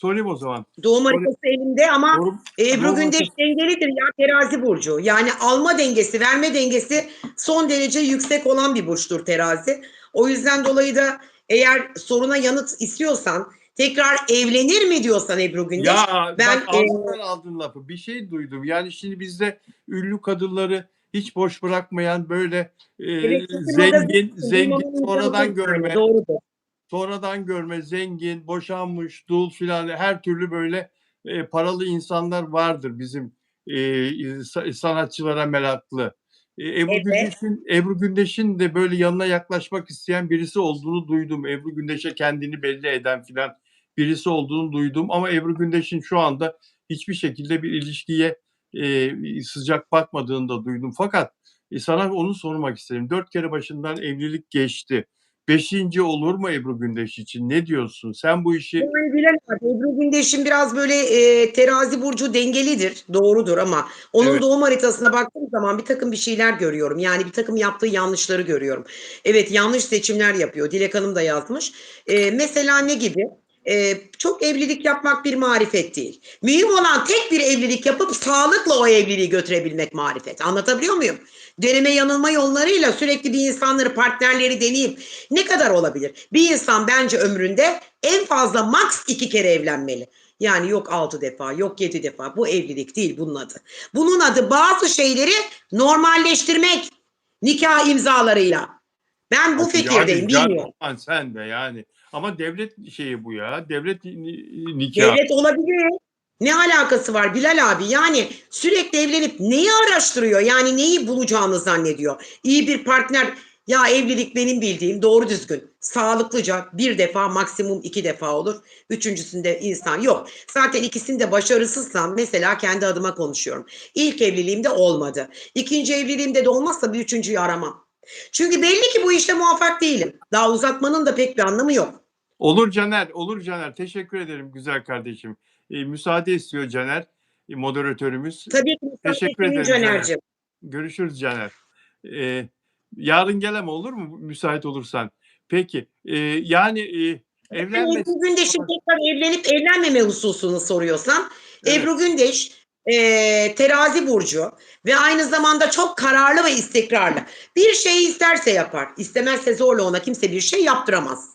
sorayım o zaman. Doğum haritası elimde ama Ebru Gündeş haritası. dengelidir ya, terazi burcu. Yani alma dengesi, verme dengesi son derece yüksek olan bir burçtur terazi. O yüzden dolayı da eğer soruna yanıt istiyorsan, tekrar evlenir mi diyorsan Ebru Gündeş. Ya ben bak ağzından aldın lafı. Bir şey duydum. Yani şimdi bizde ünlü kadınları hiç boş bırakmayan böyle evet, zengin sonradan görme. Yani, doğrudur. Sonradan görme, zengin, boşanmış, dul filan her türlü böyle paralı insanlar vardır bizim sanatçılara meraklı. Evet. Ebru Gündeş'in de böyle yanına yaklaşmak isteyen birisi olduğunu duydum. Ebru Gündeş'e kendini belli eden filan birisi olduğunu duydum. Ama Ebru Gündeş'in şu anda hiçbir şekilde bir ilişkiye sıcak bakmadığını da duydum. Fakat sana onu sormak isterim. 4 kere başından evlilik geçti. 5. olur mu Ebru Gündeş için? Ne diyorsun? Sen bu işi... Yani Bilal abi, Ebru Gündeş'in biraz böyle terazi burcu dengelidir. Doğrudur ama onun Evet. doğum haritasına baktığım zaman bir takım bir şeyler görüyorum. Yani bir takım yaptığı yanlışları görüyorum. Evet, yanlış seçimler yapıyor. Dilek Hanım da yazmış. Mesela ne gibi? Çok evlilik yapmak bir marifet değil. Mühim olan tek bir evlilik yapıp sağlıkla o evliliği götürebilmek marifet. Anlatabiliyor muyum? Deneme yanılma yollarıyla sürekli bir insanları, partnerleri deneyip ne kadar olabilir? Bir insan bence ömründe en fazla max 2 kere evlenmeli. Yani yok 6 defa, yok 7 defa. Bu evlilik değil bunun adı. Bunun adı bazı şeyleri normalleştirmek. Nikah imzalarıyla. Ben bu fikirdeyim, bilmiyorum. Sen de yani. Ama devlet şeyi bu ya. Devlet nikahı. Devlet olabilir. Ne alakası var Bilal abi? Yani sürekli evlenip neyi araştırıyor? Yani neyi bulacağını zannediyor? İyi bir partner, ya evlilik benim bildiğim doğru düzgün, sağlıklıca 1 defa, maksimum 2 defa olur. Üçüncüsünde insan yok. Zaten ikisinde başarısızsam, mesela kendi adıma konuşuyorum. İlk evliliğimde olmadı. İkinci evliliğimde de olmazsa bir üçüncüyü aramam. Çünkü belli ki bu işte muvaffak değilim. Daha uzatmanın da pek bir anlamı yok. Olur Caner, olur Caner. Teşekkür ederim güzel kardeşim. Müsaade istiyor Caner, moderatörümüz. Tabii ki müsaade Teşekkür senin ederim Caner. Caner'cim. Görüşürüz Caner. Yarın gel ama olur mu müsait olursan? Peki. Evlenme. Ebru Gündeş'in tekrar evlenip evlenmeme hususunu soruyorsan, Evet. Ebru Gündeş terazi burcu ve aynı zamanda çok kararlı ve istikrarlı. Bir şeyi isterse yapar. İstemezse zorla ona kimse bir şey yaptıramaz.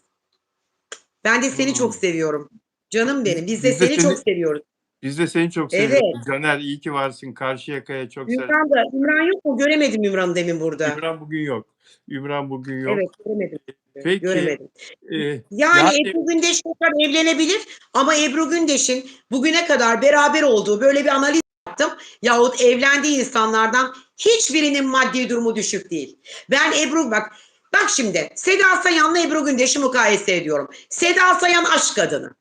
Ben de seni çok seviyorum. Canım benim. Biz de seni çok seviyoruz. Biz de seni çok seviyoruz. Caner iyi ki varsın. Karşıyaka'ya çok selam. İmran yok mu? Göremedim İmran'ı demin burada. İmran bugün yok. Evet, göremedim. Peki. Göremedim. Yani Ebru Gündeş tekrar evlenebilir ama Ebru Gündeş'in bugüne kadar beraber olduğu böyle bir analiz yaptım. Yahut evlendiği insanlardan hiçbirinin maddi durumu düşük değil. Ben bak şimdi Seda Sayan'la Ebru Gündeş'i mukayese ediyorum. Seda Sayan aşk kadını.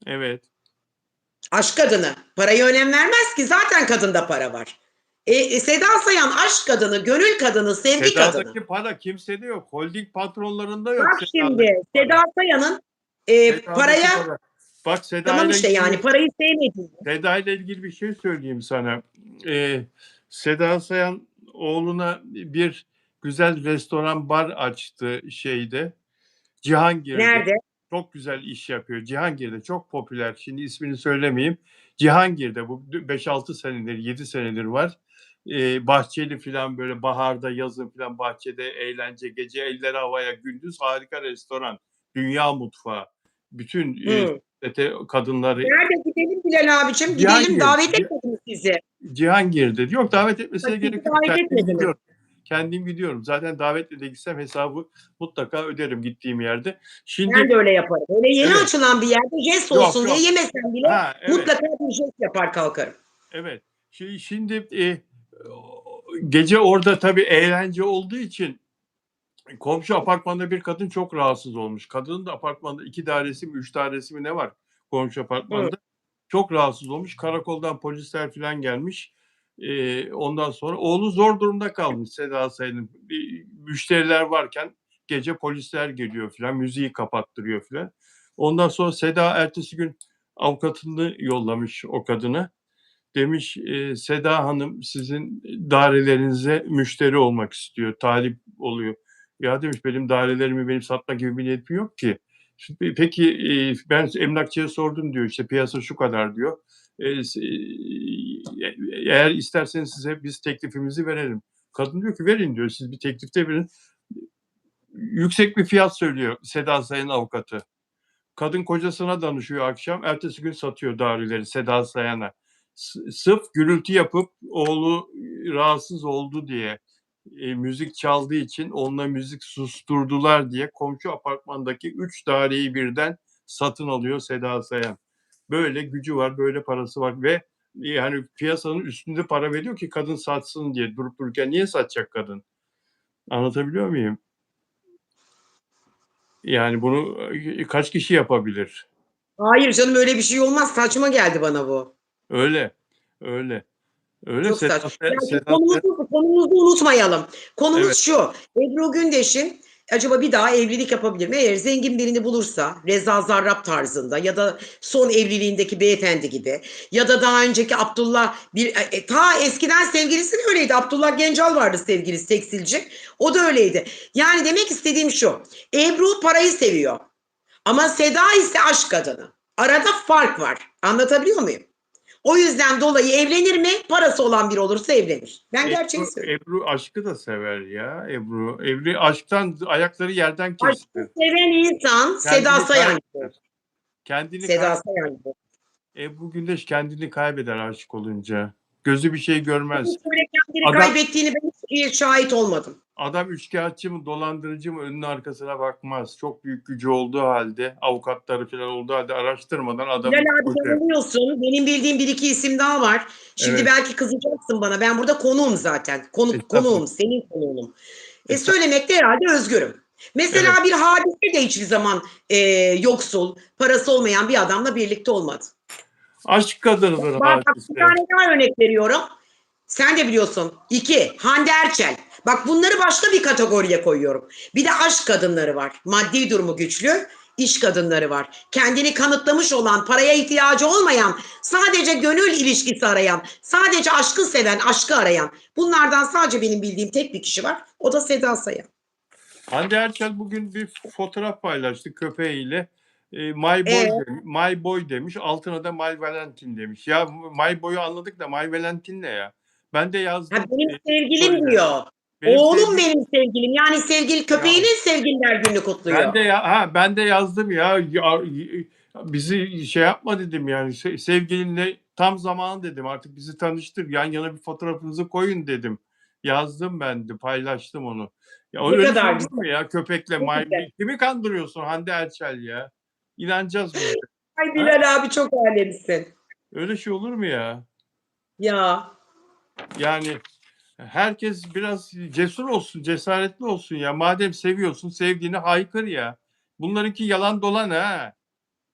Evet. Aşk kadını. Paraya önem vermez ki, zaten kadında para var. Seda Sayan aşk kadını, gönül kadını, sevgi kadını. Seda'daki para kimsede yok. Holding patronlarında yok. Bak şimdi Seda Sayan'ın paraya para. Bak Seda tamam işte yani parayı sevmediğini. Seda ile ilgili bir şey söyleyeyim sana. Seda Sayan oğluna bir güzel restoran bar açtı Cihangir'de. Nerede? Çok güzel iş yapıyor. Cihangir'de çok popüler. Şimdi ismini söylemeyeyim. Cihangir'de bu 5-6 senedir, 7 senedir var. Bahçeli falan böyle baharda, yazın falan bahçede eğlence, gece eller havaya, gündüz harika restoran. Dünya mutfağı. Bütün kadınları. Nerede gidelim Bilal abicim? Gidelim, davet etmedim sizi. Cihangir'de. Yok, davet etmesine Bak, gerek yok. Kendim gidiyorum. Zaten davetle de gitsem hesabı mutlaka öderim gittiğim yerde. Şimdi, ben de öyle yaparım. Öyle yeni açılan bir yerde jest olsun diye yemesem bile mutlaka bir jest yapar kalkarım. Evet. Şimdi gece orada tabii eğlence olduğu için komşu apartmanda bir kadın çok rahatsız olmuş. Kadının da apartmanda 2 dairesi mi 3 dairesi mi ne var komşu apartmanda. Evet. Çok rahatsız olmuş. Karakoldan polisler falan gelmiş. Ondan sonra oğlu zor durumda kalmış Seda Sayan'ın. Müşteriler varken gece polisler geliyor falan. Müziği kapattırıyor falan. Ondan sonra Seda ertesi gün avukatını yollamış o kadına. Demiş Seda Hanım sizin dairelerinize müşteri olmak istiyor. Talip oluyor. Ya demiş benim dairelerimi benim satma gibi bir niyetim yok ki. Peki ben emlakçıya sordum diyor. İşte piyasa şu kadar diyor. Eğer isterseniz size biz teklifimizi verelim. Kadın diyor ki verin diyor. Siz bir teklifte verin. Yüksek bir fiyat söylüyor Seda Sayan avukatı. Kadın kocasına danışıyor akşam. Ertesi gün satıyor daireleri Seda Sayan'a. Sırf gürültü yapıp oğlu rahatsız oldu diye müzik çaldığı için onunla müzik susturdular diye komşu apartmandaki 3 daireyi birden satın alıyor Seda Sayan. Böyle gücü var, böyle parası var ve yani piyasanın üstünde para veriyor ki kadın satsın diye. Durup dururken niye satacak kadın? Anlatabiliyor muyum? Yani bunu kaç kişi yapabilir? Hayır canım, öyle bir şey olmaz. Saçma geldi bana bu. Öyle. Çok saçma. Konumuzu unutmayalım. Konumuz şu. Ebru Gündeş'in acaba bir daha evlilik yapabilir mi? Eğer zengin birini bulursa, Reza Zarrab tarzında ya da son evliliğindeki beyefendi gibi ya da daha önceki Abdullah ta eskiden sevgilisi de öyleydi. Abdullah Gencal vardı sevgilisi, tekstilci. O da öyleydi. Yani demek istediğim şu. Ebru parayı seviyor. Ama Seda ise aşk kadını. Arada fark var. Anlatabiliyor muyum? O yüzden dolayı evlenir mi? Parası olan biri olursa evlenir. Ben gerçeği söylüyorum. Ebru aşkı da sever ya. Ebru aşktan ayakları yerden keser. Aşkı seven insan Seda Sayan. Seda Sayan. Ebru Gündeş kendini kaybeder aşık olunca. Gözü bir şey görmez. Hiç böyle kendini kaybettiğini ben hiç şahit olmadım. Adam üçkağıtçı mı, dolandırıcı mı, önüne arkasına bakmaz. Çok büyük gücü olduğu halde, avukatları falan olduğu halde araştırmadan adamı... Bilal abi yanılıyorsun. Benim bildiğim bir iki isim daha var. Şimdi belki kızacaksın bana. Ben burada konuğum zaten. Konuğum, senin konuğum. Söylemekte herhalde özgürüm. Mesela bir Hadise de hiçbir zaman yoksul, parası olmayan bir adamla birlikte olmadı. Aşk kadınıdır Hadise. Bir tane daha örnek veriyorum. Sen de biliyorsun. 2. Hande Erçel. Bak bunları başka bir kategoriye koyuyorum. Bir de aşk kadınları var. Maddi durumu güçlü, iş kadınları var. Kendini kanıtlamış olan, paraya ihtiyacı olmayan, sadece gönül ilişkisi arayan, sadece aşkı seven, aşkı arayan. Bunlardan sadece benim bildiğim tek bir kişi var. O da Seda Sayan. Hande Erçel bugün bir fotoğraf paylaştı köpeğiyle. My boy demiş. Altına da My Valentine demiş. Ya My boy'u anladık da My Valentine ne ya? Ben de yazdım. Ha, benim sevgilim diyor. Benim Oğlum benim sevgilim. Yani sevgili köpeğinin ya, sevgililer gününü kutluyor. Ben de yazdım ya, bizi şey yapma dedim yani, sevgilinle tam zamanı dedim, artık bizi tanıştır, yan yana bir fotoğrafınızı koyun dedim. Yazdım, ben de paylaştım onu. Ya Ne öyle kadar şey olur güzel. mu ya, köpekle kimi kandırıyorsun Hande Erçel ya? İnanacağız biz de. Ay Bilal abi çok alemsin. Öyle şey olur mu ya? Ya. Yani herkes biraz cesur olsun, cesaretli olsun ya. Madem seviyorsun, sevdiğini haykır ya. Bunlarınki yalan dolan ha.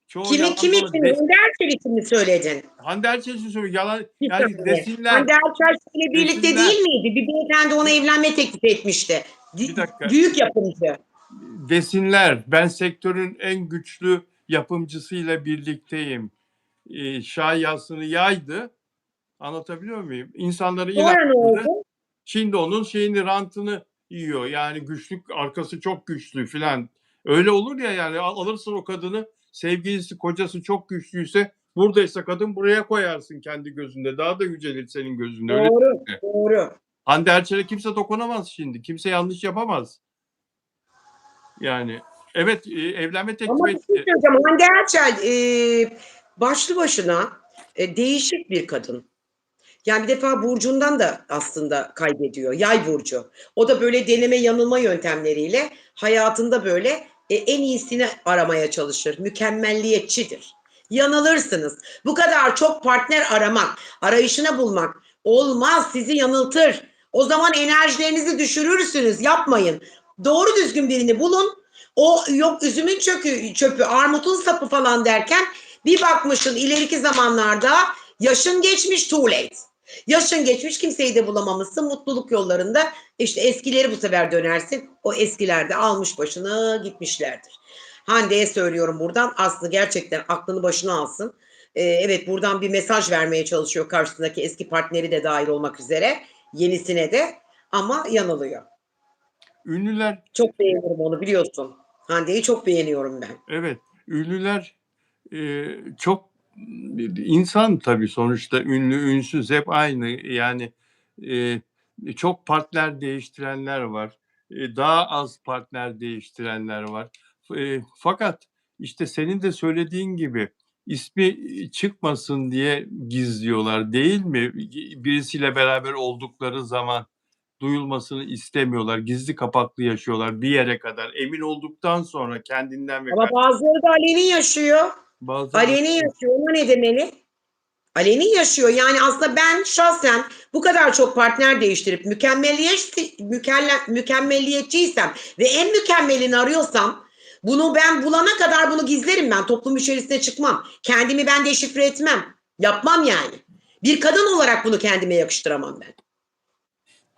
Çoğu Kim yalan için? dolan. Hande Erçel için mi söyledin? Hande Erçel için söylüyor. Yalan, Bir yani saniye. desinler. Hande Erçel ile birlikte değil miydi? Bir beyefendi ona evlenme teklif etmişti. Bir dakika. Büyük yapımcı. Desinler. Ben sektörün en güçlü yapımcısıyla birlikteyim. Şayiasını yaydı. Anlatabiliyor muyum? İnsanları inandırdı. Şimdi onun rantını yiyor. Yani güçlük, arkası çok güçlü filan. Öyle olur ya, yani alırsın o kadını, sevgilisi, kocası çok güçlüyse, buradaysa kadın, buraya koyarsın kendi gözünde. Daha da yücelir senin gözünde. Doğru, öyle doğru. Hande Erçel'e kimse dokunamaz şimdi. Kimse yanlış yapamaz. Yani evet, evlenme teklif Ama bir şey söyleyeceğim. Hande Erçel başlı başına değişik bir kadın. Yani bir defa burcundan da aslında kaybediyor. Yay burcu. O da böyle deneme yanılma yöntemleriyle hayatında böyle en iyisini aramaya çalışır. Mükemmelliyetçidir. Yanılırsınız. Bu kadar çok partner aramak, arayışına bulmak olmaz, sizi yanıltır. O zaman enerjilerinizi düşürürsünüz. Yapmayın. Doğru düzgün birini bulun. O yok üzümün çöpü, armutun sapı falan derken bir bakmışsın ileriki zamanlarda yaşın geçmiş, too late. Yaşın geçmiş, kimseyi de bulamamışsın, mutluluk yollarında işte eskileri bu sefer dönersin. O eskiler de almış başını gitmişlerdir. Hande'ye söylüyorum buradan, Aslı gerçekten aklını başına alsın. Evet, buradan bir mesaj vermeye çalışıyor karşısındaki eski partneri de dahil olmak üzere, yenisine de, ama yanılıyor. Ünlüler, çok beğeniyorum onu, biliyorsun. Hande'yi çok beğeniyorum ben. evet, ünlüler çok insan tabii, sonuçta ünlü ünsüz hep aynı, yani çok partner değiştirenler var, daha az partner değiştirenler var, fakat işte senin de söylediğin gibi ismi çıkmasın diye gizliyorlar, değil mi? Birisiyle beraber oldukları zaman duyulmasını istemiyorlar, gizli kapaklı yaşıyorlar bir yere kadar, emin olduktan sonra kendinden ve Ama bazıları da aleni yaşıyor. Aleni yaşıyor. Ona ne demeli? Aleni yaşıyor. Yani aslında ben şahsen bu kadar çok partner değiştirip mükemmelliyetçiysem ve en mükemmelini arıyorsam, bunu ben bulana kadar bunu gizlerim ben. Toplum içerisine çıkmam. Kendimi ben deşifre etmem. Yapmam yani. Bir kadın olarak bunu kendime yakıştıramam ben.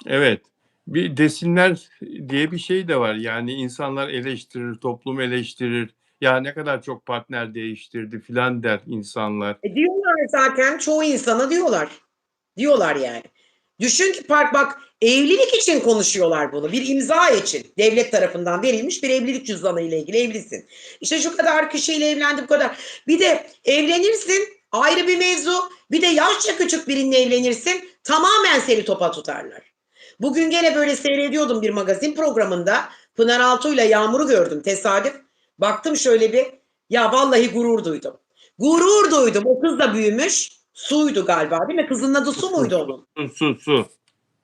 Evet. Bir desinler diye bir şey de var. Yani insanlar eleştirir, toplum eleştirir. Ya ne kadar çok partner değiştirdi filan der insanlar. Diyorlar zaten, çoğu insana diyorlar. Diyorlar yani. Düşün ki bak, evlilik için konuşuyorlar bunu. Bir imza için. Devlet tarafından verilmiş bir evlilik cüzdanı ile ilgili, evlisin. İşte şu kadar kişiyle evlendi, bu kadar. Bir de evlenirsin, ayrı bir mevzu. Bir de yaşça küçük birinle evlenirsin, tamamen seni topa tutarlar. Bugün gene böyle seyrediyordum bir magazin programında. Pınar Altuğ ile Yağmur'u gördüm tesadüf. Baktım şöyle bir, ya vallahi gurur duydum. Gurur duydum. O kız da büyümüş. Su'ydu galiba, değil mi? Kızının adı Su muydu onun? Su.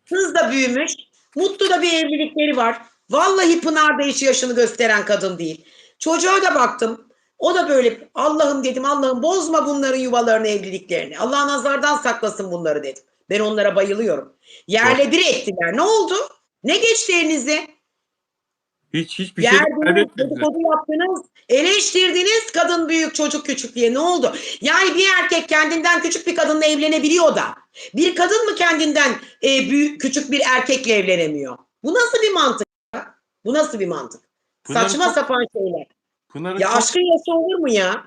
Kız da büyümüş. Mutlu da bir evlilikleri var. Vallahi Pınar da hiç yaşını gösteren kadın değil. Çocuğa da baktım. O da böyle, Allah'ım dedim, Allah'ım bozma bunların yuvalarını, evliliklerini. Allah nazardan saklasın bunları dedim. Ben onlara bayılıyorum. Yerle bir ettiler. Ne oldu? Ne geçti elinize? Hiçbir şey kaybetmediler. Dedikodu yaptınız, eleştirdiniz kadın büyük çocuk küçük diye. Ne oldu? Yani bir erkek kendinden küçük bir kadınla evlenebiliyor da bir kadın mı kendinden büyük küçük bir erkekle evlenemiyor? Bu nasıl bir mantık? Bu nasıl bir mantık? Saçma sapan şeyler. Ya aşkın yası olur mu ya?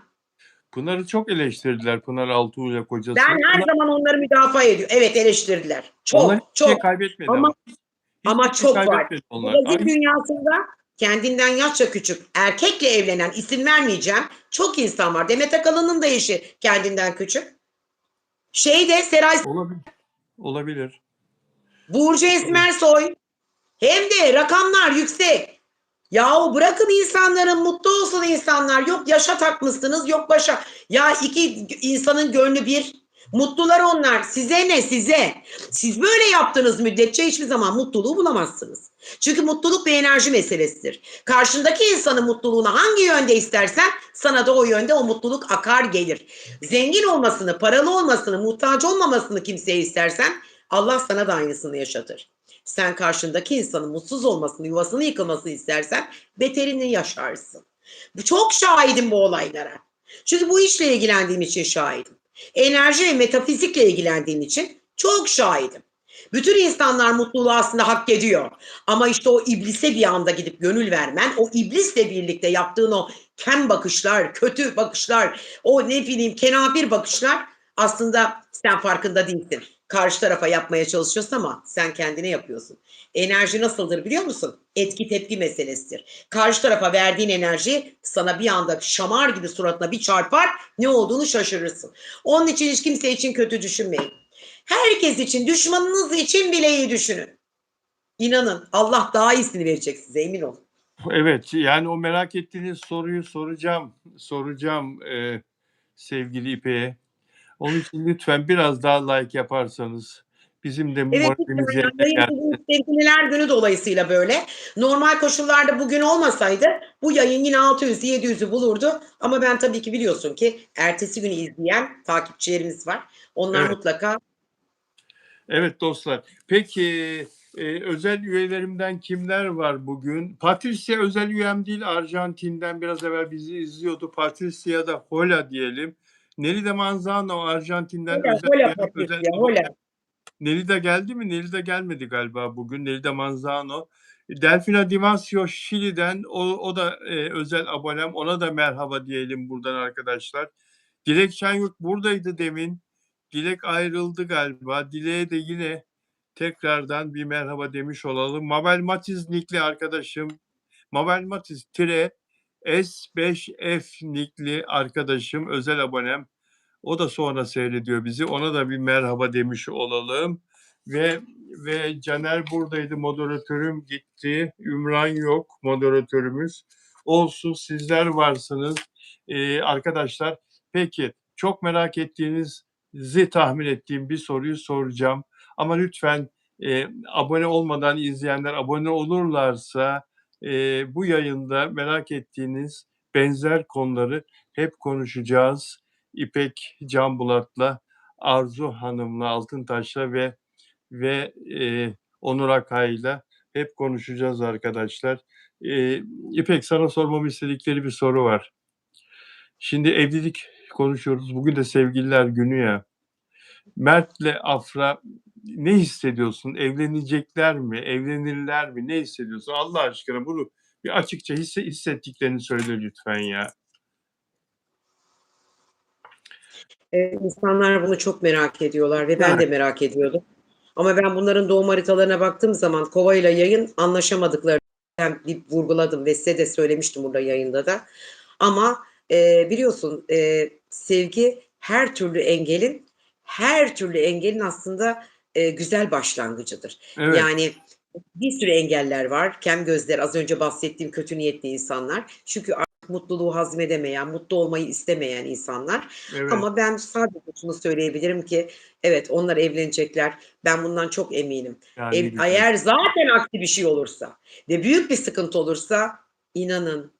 Pınar'ı çok eleştirdiler. Pınar Altuğ ile kocası. Ben her zaman onları müdafaa ediyorum. Evet, eleştirdiler. Onlar Çok, hiçbir şey çok. kaybetmedi Ama Hiçbir şey çok var. kaybetmedi onlar. Magazin dünyasında kendinden yaşça küçük erkekle evlenen, isim vermeyeceğim, çok insan var. Demet Akalın'ın da eşi kendinden küçük. Seray Olabilir. Burcu Esmersoy. Hem de rakamlar yüksek. Yahu bırakın insanların mutlu olsun insanlar. Yok yaşa takmışsınız, yok başa. Ya iki insanın gönlü bir. Mutlular onlar. Size ne size? Siz böyle yaptığınız müddetçe hiçbir zaman mutluluğu bulamazsınız. Çünkü mutluluk bir enerji meselesidir. Karşındaki insanın mutluluğunu hangi yönde istersen sana da o yönde o mutluluk akar gelir. Zengin olmasını, paralı olmasını, muhtaç olmamasını kimseye istersen Allah sana da aynısını yaşatır. Sen karşındaki insanın mutsuz olmasını, yuvasını yıkılmasını istersen beterini yaşarsın. Çok şahidim bu olaylara. Çünkü bu işle ilgilendiğim için şahidim. Enerji ve metafizikle ilgilendiğim için çok şahidim. Bütün insanlar mutluluğu aslında hak ediyor. Ama işte o iblise bir anda gidip gönül vermen, o iblisle birlikte yaptığın o kem bakışlar, kötü bakışlar, o ne bileyim kenafir bakışlar aslında sen farkında değilsin. Karşı tarafa yapmaya çalışıyorsun ama sen kendine yapıyorsun. Enerji nasıldır biliyor musun? Etki tepki meselesidir. Karşı tarafa verdiğin enerji sana bir anda şamar gibi suratına bir çarpar, ne olduğunu şaşırırsın. Onun için hiç kimse için kötü düşünmeyin. Herkes için, düşmanınız için bile iyi düşünün. İnanın Allah daha iyisini verecek size, emin olun. Evet, yani o merak ettiğiniz soruyu soracağım sevgili İpek'e. Onun için lütfen biraz daha like yaparsanız bizim de Evet, moralimiz yani yerine gelsin. bugün Sevgililer Günü dolayısıyla böyle. Normal koşullarda bugün olmasaydı bu yayın yine 600-700'ü bulurdu. Ama ben tabii ki biliyorsun ki ertesi günü izleyen takipçilerimiz var. Onlar mutlaka. Evet dostlar. Peki özel üyelerimden kimler var bugün? Patricia özel üyem değil, Arjantin'den biraz evvel bizi izliyordu. Patricia da hola diyelim. Nelida Manzano Arjantin'den özel Hola. Nelida geldi mi? Nelida gelmedi galiba bugün. Nelida Manzano. Delfina Dimasio Şili'den o da özel abonem. Ona da merhaba diyelim buradan arkadaşlar. Dilek Şenyurt buradaydı demin. Dilek ayrıldı galiba. Dilek'e de yine tekrardan bir merhaba demiş olalım. Mabel Matiz nickli arkadaşım. Mabel Matiz S5F nickli arkadaşım. Özel abonem. O da sonra seyrediyor bizi. Ona da bir merhaba demiş olalım. Ve Caner buradaydı. Moderatörüm gitti. Ümran yok moderatörümüz. Olsun sizler varsınız. Arkadaşlar peki çok merak ettiğinizi tahmin ettiğim bir soruyu soracağım. Ama lütfen abone olmadan izleyenler abone olurlarsa bu yayında merak ettiğiniz benzer konuları hep konuşacağız. İpek Canbulat'la, Arzu Hanım'la, Altıntaş'la ve Onur Akay'la hep konuşacağız arkadaşlar. İpek sana sormamı istedikleri bir soru var. Şimdi evlilik konuşuyoruz. Bugün de sevgililer günü ya. Mert'le Afra ne hissediyorsun? Evlenecekler mi? Evlenirler mi? Ne hissediyorsun? Allah aşkına bunu bir açıkça hissettiklerini söyle lütfen ya. İnsanlar bunu çok merak ediyorlar ve ben de merak ediyordum. Ama ben bunların doğum haritalarına baktığım zaman Kova ile Yayın anlaşamadıklarını bir vurguladım ve size de söylemiştim burada yayında da. Ama biliyorsun sevgi her türlü engelin aslında güzel başlangıcıdır. Evet. Yani bir sürü engeller var. Kem gözler, az önce bahsettiğim kötü niyetli insanlar. Çünkü mutluluğu hazmedemeyen, mutlu olmayı istemeyen insanlar. Evet. Ama ben sadece şunu söyleyebilirim ki evet onlar evlenecekler. Ben bundan çok eminim. Eğer zaten aksi bir şey olursa ve büyük bir sıkıntı olursa inanın.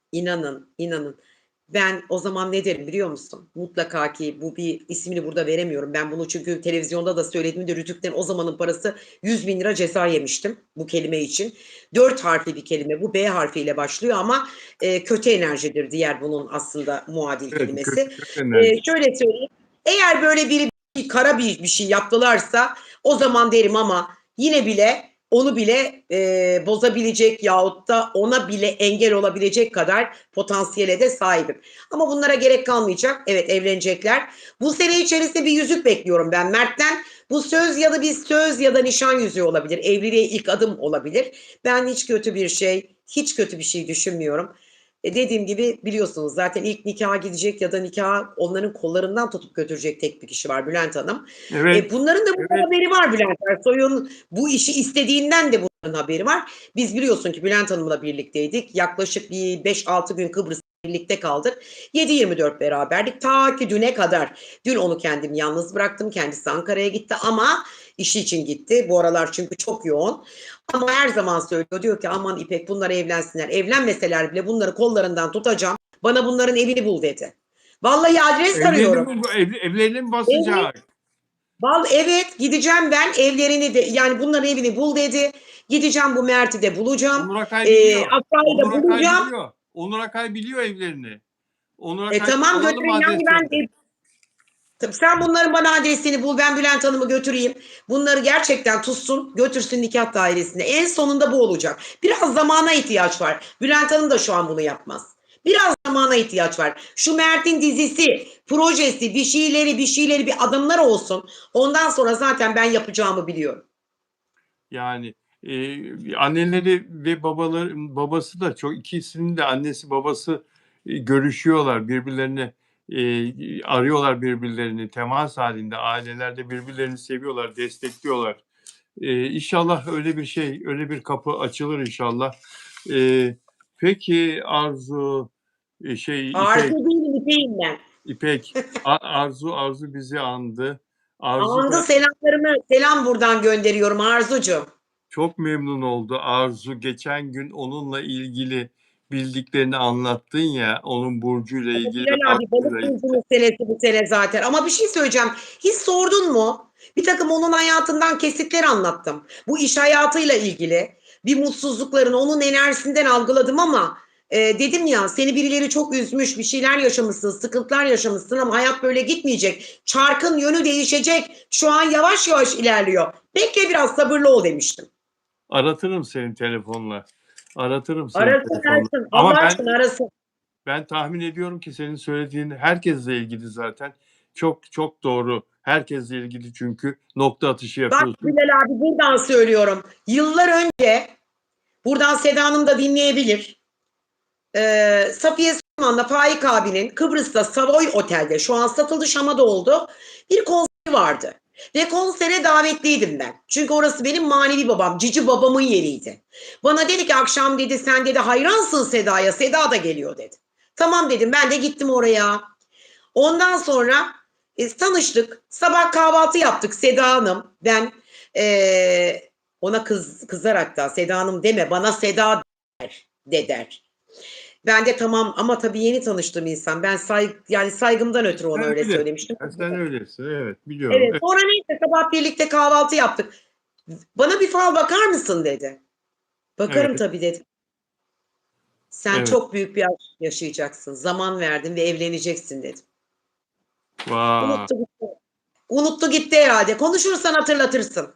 Ben o zaman ne derim biliyor musun? Mutlaka ki bu bir ismini burada veremiyorum. Ben bunu çünkü televizyonda da söylediğimde Rütük'ten o zamanın parası 100.000 lira ceza yemiştim bu kelime için. 4 harfli bir kelime. Bu B harfiyle başlıyor ama kötü enerjidir diğer bunun aslında muadil kelimesi. Şöyle söyleyeyim. Eğer böyle kara bir şey yaptılarsa o zaman derim ama yine bile onu bile bozabilecek yahut da ona bile engel olabilecek kadar potansiyele de sahibim. Ama bunlara gerek kalmayacak. Evet, evlenecekler. Bu sene içerisinde bir yüzük bekliyorum ben Mert'ten. Bu söz ya da bir söz ya da nişan yüzüğü olabilir. Evliliğe ilk adım olabilir. Ben hiç kötü bir şey düşünmüyorum. Dediğim gibi biliyorsunuz zaten ilk nikaha gidecek ya da nikaha onların kollarından tutup götürecek tek bir kişi var, Bülent Hanım. Evet, Bunların da bu evet. haberi var Bülent Ersoy'un bu işi istediğinden de bunların haberi var. Biz biliyorsun ki Bülent Hanım'la birlikteydik. Yaklaşık bir 5-6 gün Kıbrıs'ta birlikte kaldık. 7-24 beraberdik ta ki düne kadar. Dün onu kendim yalnız bıraktım. Kendisi Ankara'ya gitti ama işi için gitti. Bu aralar çünkü çok yoğun. Ama her zaman söylüyor. Diyor ki aman İpek bunlar evlensinler. Evlenmeseler bile bunları kollarından tutacağım. Bana bunların evini bul dedi. Vallahi adres arıyorum. Evlerini mi Evet. basacak? Evet, gideceğim ben evlerini de yani bunların evini bul dedi. Gideceğim bu Mert'i de bulacağım. Onur Akay biliyor. Aksa'yı da Onur Akay bulacağım. biliyor. Onur Akay biliyor evlerini. Onur Akay'dan Tamam alalım götüreyim yani adreslerini. sen bunların bana adresini bul, ben Bülent Hanım'ı götüreyim. Bunları gerçekten tutsun, götürsün nikah dairesine. En sonunda bu olacak. Biraz zamana ihtiyaç var. Bülent Hanım da şu an bunu yapmaz. Biraz zamana ihtiyaç var. Şu Mert'in dizisi, projesi, bir şeyleri bir adımlar olsun. Ondan sonra zaten ben yapacağımı biliyorum. Yani anneleri ve babası da çok, ikisinin de annesi babası görüşüyorlar birbirlerine, arıyorlar birbirlerini, temas halinde, ailelerde birbirlerini seviyorlar, destekliyorlar. İnşallah öyle bir kapı açılır inşallah. Peki Arzu, Arzu değil, İpek'im ben. İpek, Arzu bizi andı. Arzu Anında da selam buradan gönderiyorum Arzucuğum. çok memnun oldu. Arzu geçen gün onunla ilgili bildiklerini anlattın ya, onun burcuyla ilgili ve Bilal abi balık aklıyla ilgili. burcu meselesi bu sene zaten. Ama bir şey söyleyeceğim. Hiç sordun mu? Bir takım onun hayatından kesitler anlattım. Bu iş hayatıyla ilgili bir mutsuzluklarını onun enerjisinden algıladım ama dedim ya seni birileri çok üzmüş, bir şeyler yaşamışsın, sıkıntılar yaşamışsın ama hayat böyle gitmeyecek. Çarkın yönü değişecek. Şu an yavaş yavaş ilerliyor. Bekle biraz sabırlı ol demiştim. Aratırım senin telefonla. Aratırım senin Arasın telefonla. arasın. Ama Allah aşkına arasın. ben tahmin ediyorum ki senin söylediğin herkesle ilgili zaten. Çok çok doğru. Herkesle ilgili çünkü nokta atışı Bak yapıyorsun. Bilal abi buradan söylüyorum. Yıllar önce buradan Seda Hanım da dinleyebilir. Safiye Soyman'la Faik abinin Kıbrıs'ta Savoy Otel'de şu an satıldı Şam'da oldu. Bir konseri vardı. Ve konsere davetliydim ben. Çünkü orası benim manevi babam, cici babamın yeriydi. Bana dedi ki akşam dedi sen dedi hayransın Seda'ya. Seda da geliyor dedi. Tamam dedim ben de gittim oraya. Ondan sonra tanıştık. Sabah kahvaltı yaptık Seda Hanım. Ben ona kızar hatta Seda Hanım deme bana Seda der. Ben de tamam ama tabii yeni tanıştığım insan. Ben yani saygımdan ötürü ona öyle söylemiştim. Sen öylesin, evet biliyorum. Evet, sonra neyse sabah birlikte kahvaltı yaptık. Bana bir fal bakar mısın dedi. Bakarım Evet. tabii dedim. Sen Evet. çok büyük bir aşk yaşayacaksın. Zaman verdin ve evleneceksin dedim. Vay. Unuttu gitti herhalde. Konuşursan hatırlatırsın.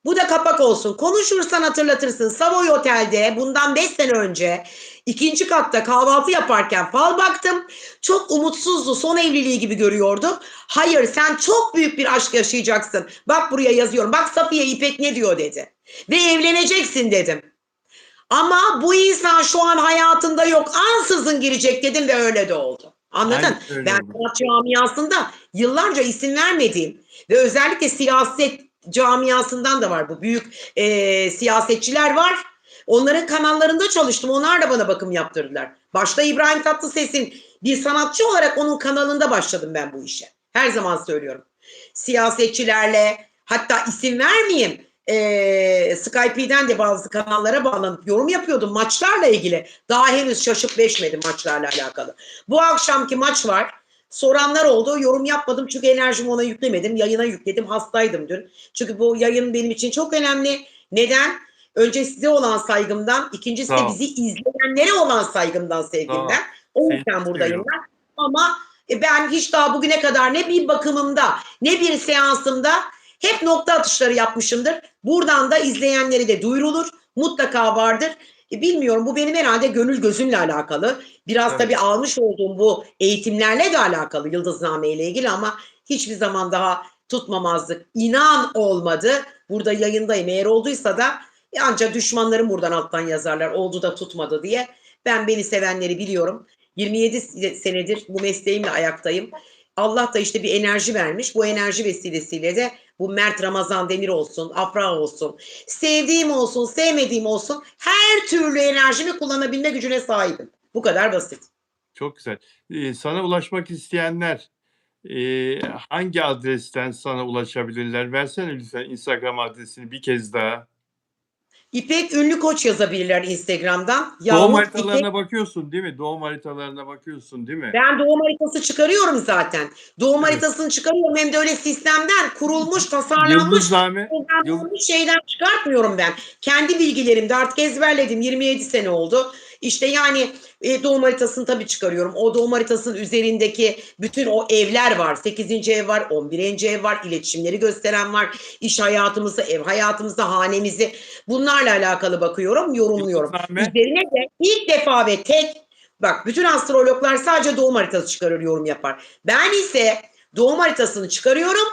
Bu da kapak olsun. Konuşursan hatırlatırsın. Savoy Otel'de bundan 5 sene önce 2. katta kahvaltı yaparken fal baktım. Çok umutsuzdu. Son evliliği gibi görüyordu. Hayır sen çok büyük bir aşk yaşayacaksın. Bak buraya yazıyorum. Bak Safiye İpek ne diyor dedi. Ve evleneceksin dedim. Ama bu insan şu an hayatında yok. Ansızın girecek dedim ve öyle de oldu. Anladın? Ben sanat camiasında yıllarca isim vermediğim ve özellikle siyaset camiasından da var bu büyük siyasetçiler var. Onların kanallarında çalıştım. Onlar da bana bakım yaptırdılar. Başta İbrahim Tatlıses'in bir sanatçı olarak onun kanalında başladım ben bu işe. Her zaman söylüyorum. Siyasetçilerle hatta isim vermeyeyim. Skype'den de bazı kanallara bağlanıp yorum yapıyordum maçlarla ilgili. Daha henüz şaşıp beşmedim maçlarla alakalı. Bu akşamki maç var. Soranlar oldu. Yorum yapmadım çünkü enerjimi ona yüklemedim. Yayına yükledim. Hastaydım dün. Çünkü bu yayın benim için çok önemli. Neden? Önce size olan saygımdan, ikincisi de bizi izleyenlere olan saygımdan, sevgimden. O yüzden buradayım ben. Ama ben hiç daha bugüne kadar ne bir bakımımda, ne bir seansımda Hep nokta atışları yapmışımdır. Buradan da izleyenleri de duyurulur. Mutlaka vardır. Bilmiyorum, bu benim herhalde gönül gözümle alakalı. Biraz Evet. tabii almış olduğum bu eğitimlerle de alakalı Yıldızname ile ilgili ama hiçbir zaman daha tutmamazlık, inan olmadı. Burada yayındayım. Eğer olduysa da ancak düşmanlarım buradan alttan yazarlar. Oldu da tutmadı diye. Ben beni sevenleri biliyorum. 27 senedir bu mesleğimle ayaktayım. Allah da işte bir enerji vermiş. Bu enerji vesilesiyle de bu Mert Ramazan Demir olsun, Afra olsun, sevdiğim olsun, sevmediğim olsun her türlü enerjimi kullanabilme gücüne sahibim. Bu kadar basit. Çok güzel. Sana ulaşmak isteyenler hangi adresten sana ulaşabilirler? Versene lütfen Instagram adresini bir kez daha. İpek Ünlü Koç yazabilirler Instagram'dan. Doğum Yahut haritalarına İpek, bakıyorsun değil mi? Doğum haritalarına bakıyorsun değil mi? ben doğum haritası çıkarıyorum zaten. Doğum Evet. haritasını çıkarıyorum, hem de öyle sistemden kurulmuş, tasarlanmış, Yıldızname, programlanmış şeyden çıkartmıyorum ben. Kendi bilgilerimde artık ezberledim. 27 sene oldu. İşte yani doğum haritasını tabii çıkarıyorum. O doğum haritasının üzerindeki bütün o evler var. 8. ev var, 11. ev var, iletişimleri gösteren var. İş hayatımızı, ev hayatımızı, hanemizi, bunlarla alakalı bakıyorum, yorumluyorum. Yıldızname, Üzerine de ilk defa ve tek, bak bütün astrologlar sadece doğum haritası çıkarır, yorum yapar. Ben ise doğum haritasını çıkarıyorum.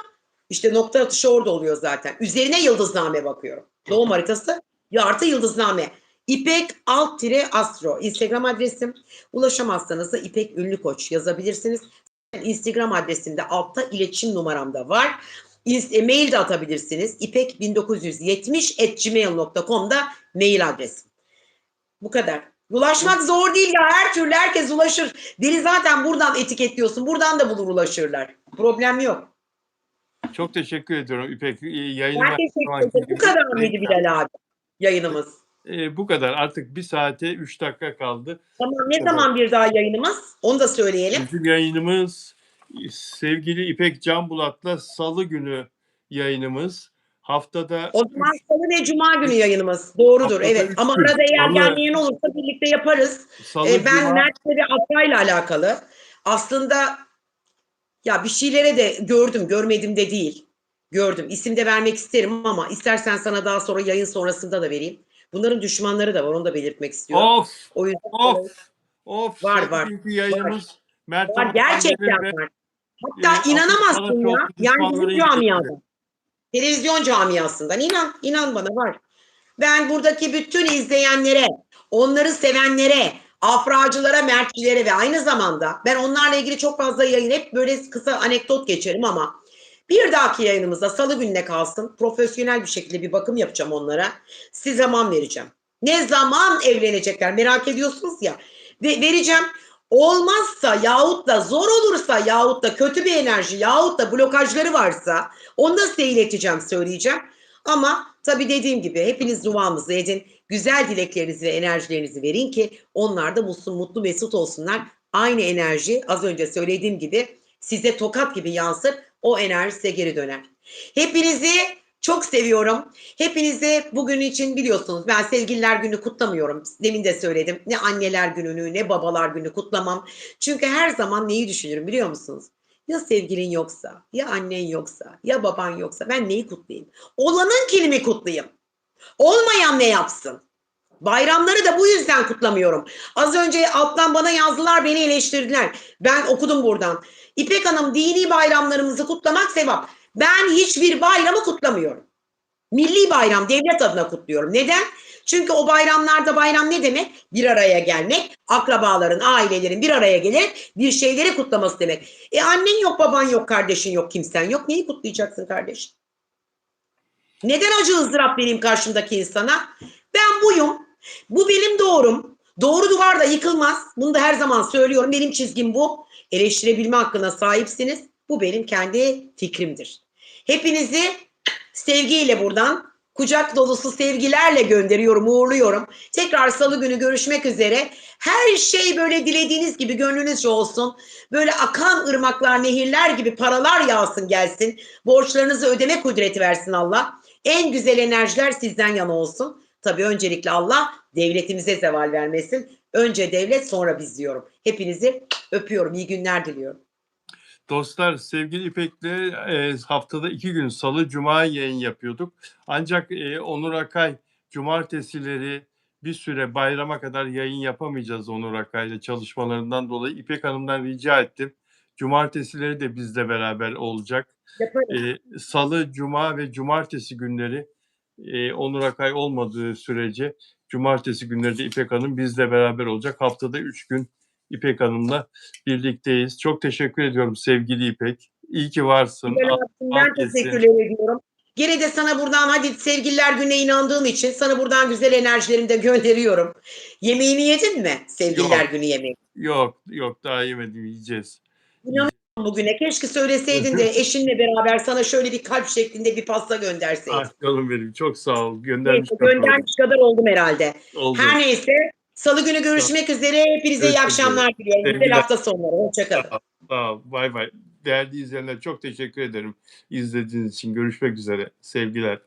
İşte nokta atışı orada oluyor zaten. Üzerine yıldızname bakıyorum. Doğum haritası artı yıldızname. İpek _astro Instagram adresim. Ulaşamazsanız da İpek Ünlü Koç yazabilirsiniz. Instagram adresimde altta iletişim numaram da var. Mail de atabilirsiniz. ipek1970@gmail.com'da mail adresim. Bu kadar. Ulaşmak zor değil ya. Her türlü herkes ulaşır. Beni zaten buradan etiketliyorsun. Buradan da bulur, ulaşırlar. Problem yok. çok teşekkür ediyorum İpek. Ben Yayınıma teşekkür ederim. Bu kadar mıydı Bilal abi yayınımız? bu kadar. Artık 1 saate 3 dakika kaldı. Tamam, ne zaman bir daha yayınımız? Onu da söyleyelim. Bizim yayınımız sevgili İpek Canbulat'la Salı günü yayınımız. Haftada O zaman Salı ve Cuma günü yayınımız. Doğrudur, haftada evet. 3 Ama gün. arada eğer Salı, gelmeyen olursa birlikte yaparız. Salı, Ben Cuma. Mert'le ve Afra'yla alakalı. Aslında ya bir şeylere de gördüm, görmedim de değil. Gördüm. İsim de vermek isterim ama istersen sana daha sonra yayın sonrasında da vereyim. Bunların düşmanları da var, onu da belirtmek istiyorum. Of, O yüzden of. var, Salı var. günkü yayınımız Mert Var, gerçekten Ramazan var. Hatta Afif inanamazsın Karaçoğlu ya. Yani düşmanları bizim camiada. Televizyon camiasından. İnan bana var. Ben buradaki bütün izleyenlere, onları sevenlere, Afracılara, Mertçilere ve aynı zamanda ben onlarla ilgili çok fazla yayın, hep böyle kısa anekdot geçerim ama bir dahaki yayınımızda Salı gününe kalsın. Profesyonel bir şekilde bir bakım yapacağım onlara. Size zaman vereceğim. Ne zaman evlenecekler merak ediyorsunuz ya. Ve vereceğim. Olmazsa yahut da zor olursa yahut da kötü bir enerji yahut da blokajları varsa onu da size ileteceğim, söyleyeceğim. Ama tabii dediğim gibi hepiniz duamızı edin. Güzel dileklerinizi ve enerjilerinizi verin ki onlar da mutlu mesut olsunlar. Aynı enerji az önce söylediğim gibi size tokat gibi yansır. O enerji size geri döner. Hepinizi çok seviyorum. Hepinize bugün için biliyorsunuz ben sevgililer günü kutlamıyorum. Demin de söyledim. Ne anneler gününü ne babalar günü kutlamam. Çünkü her zaman neyi düşünürüm biliyor musunuz? Ya sevgilin yoksa, ya annen yoksa, ya baban yoksa ben neyi kutlayayım? Olanın kilimi kutlayayım. Olmayan ne yapsın? Bayramları da bu yüzden kutlamıyorum. Az önce alttan bana yazdılar, beni eleştirdiler. Ben okudum buradan. İpek Hanım, dini bayramlarımızı kutlamak sevap. Ben hiçbir bayramı kutlamıyorum. Milli bayram, devlet adına kutluyorum. Neden? Çünkü o bayramlarda, bayram ne demek? Bir araya gelmek, akrabaların, ailelerin bir araya gelerek bir şeyleri kutlaması demek. Annen yok, baban yok, kardeşin yok, kimsen yok. Neyi kutlayacaksın kardeşim? Neden acı ızdırap vereyim karşımdaki insana? Ben buyum. Bu benim doğrum. Doğru duvar da yıkılmaz. Bunu da her zaman söylüyorum. Benim çizgim bu. Eleştirebilme hakkına sahipsiniz. Bu benim kendi fikrimdir. Hepinizi sevgiyle buradan kucak dolusu sevgilerle gönderiyorum, uğurluyorum. Tekrar Salı günü görüşmek üzere. Her şey böyle dilediğiniz gibi gönlünüzce olsun. Böyle akan ırmaklar, nehirler gibi paralar yağsın gelsin. Borçlarınızı ödeme kudreti versin Allah. En güzel enerjiler sizden yana olsun. Tabii öncelikle Allah devletimize zeval vermesin. Önce devlet, sonra biz diyorum. Hepinizi öpüyorum. İyi günler diliyorum. Dostlar, sevgili İpek'le haftada 2 gün Salı, Cuma yayın yapıyorduk. Ancak Onur Akay cumartesileri bir süre bayrama kadar yayın yapamayacağız Onur Akay'la çalışmalarından dolayı. İpek Hanım'dan rica ettim. Cumartesileri de bizle beraber olacak. Salı, Cuma ve Cumartesi günleri Onur Akay olmadığı sürece Cumartesi günleri de İpek Hanım bizle beraber olacak. Haftada 3 gün İpek Hanım'la birlikteyiz. Çok teşekkür ediyorum sevgili İpek. İyi ki varsın. Ben teşekkürler ediyorum. Gene de sana buradan hadi sevgililer gününe inandığım için sana buradan güzel enerjilerimi de gönderiyorum. Yemeğini yedin mi? Sevgililer günü yemeği. Yok daha yemedim, yiyeceğiz. İnanıyorum bugüne. Keşke söyleseydin de eşinle beraber sana şöyle bir kalp şeklinde bir pasta gönderseydim. Ah canım benim, çok sağ ol. Göndermiş kadar oldum herhalde. Oldu. Her neyse. Salı günü görüşmek üzere. Hepinize iyi akşamlar diliyorum. Güzel hafta sonları. Hoşçakalın. Sağ ol. Bay bay. Değerli izleyenler, çok teşekkür ederim izlediğiniz için. Görüşmek üzere. Sevgiler.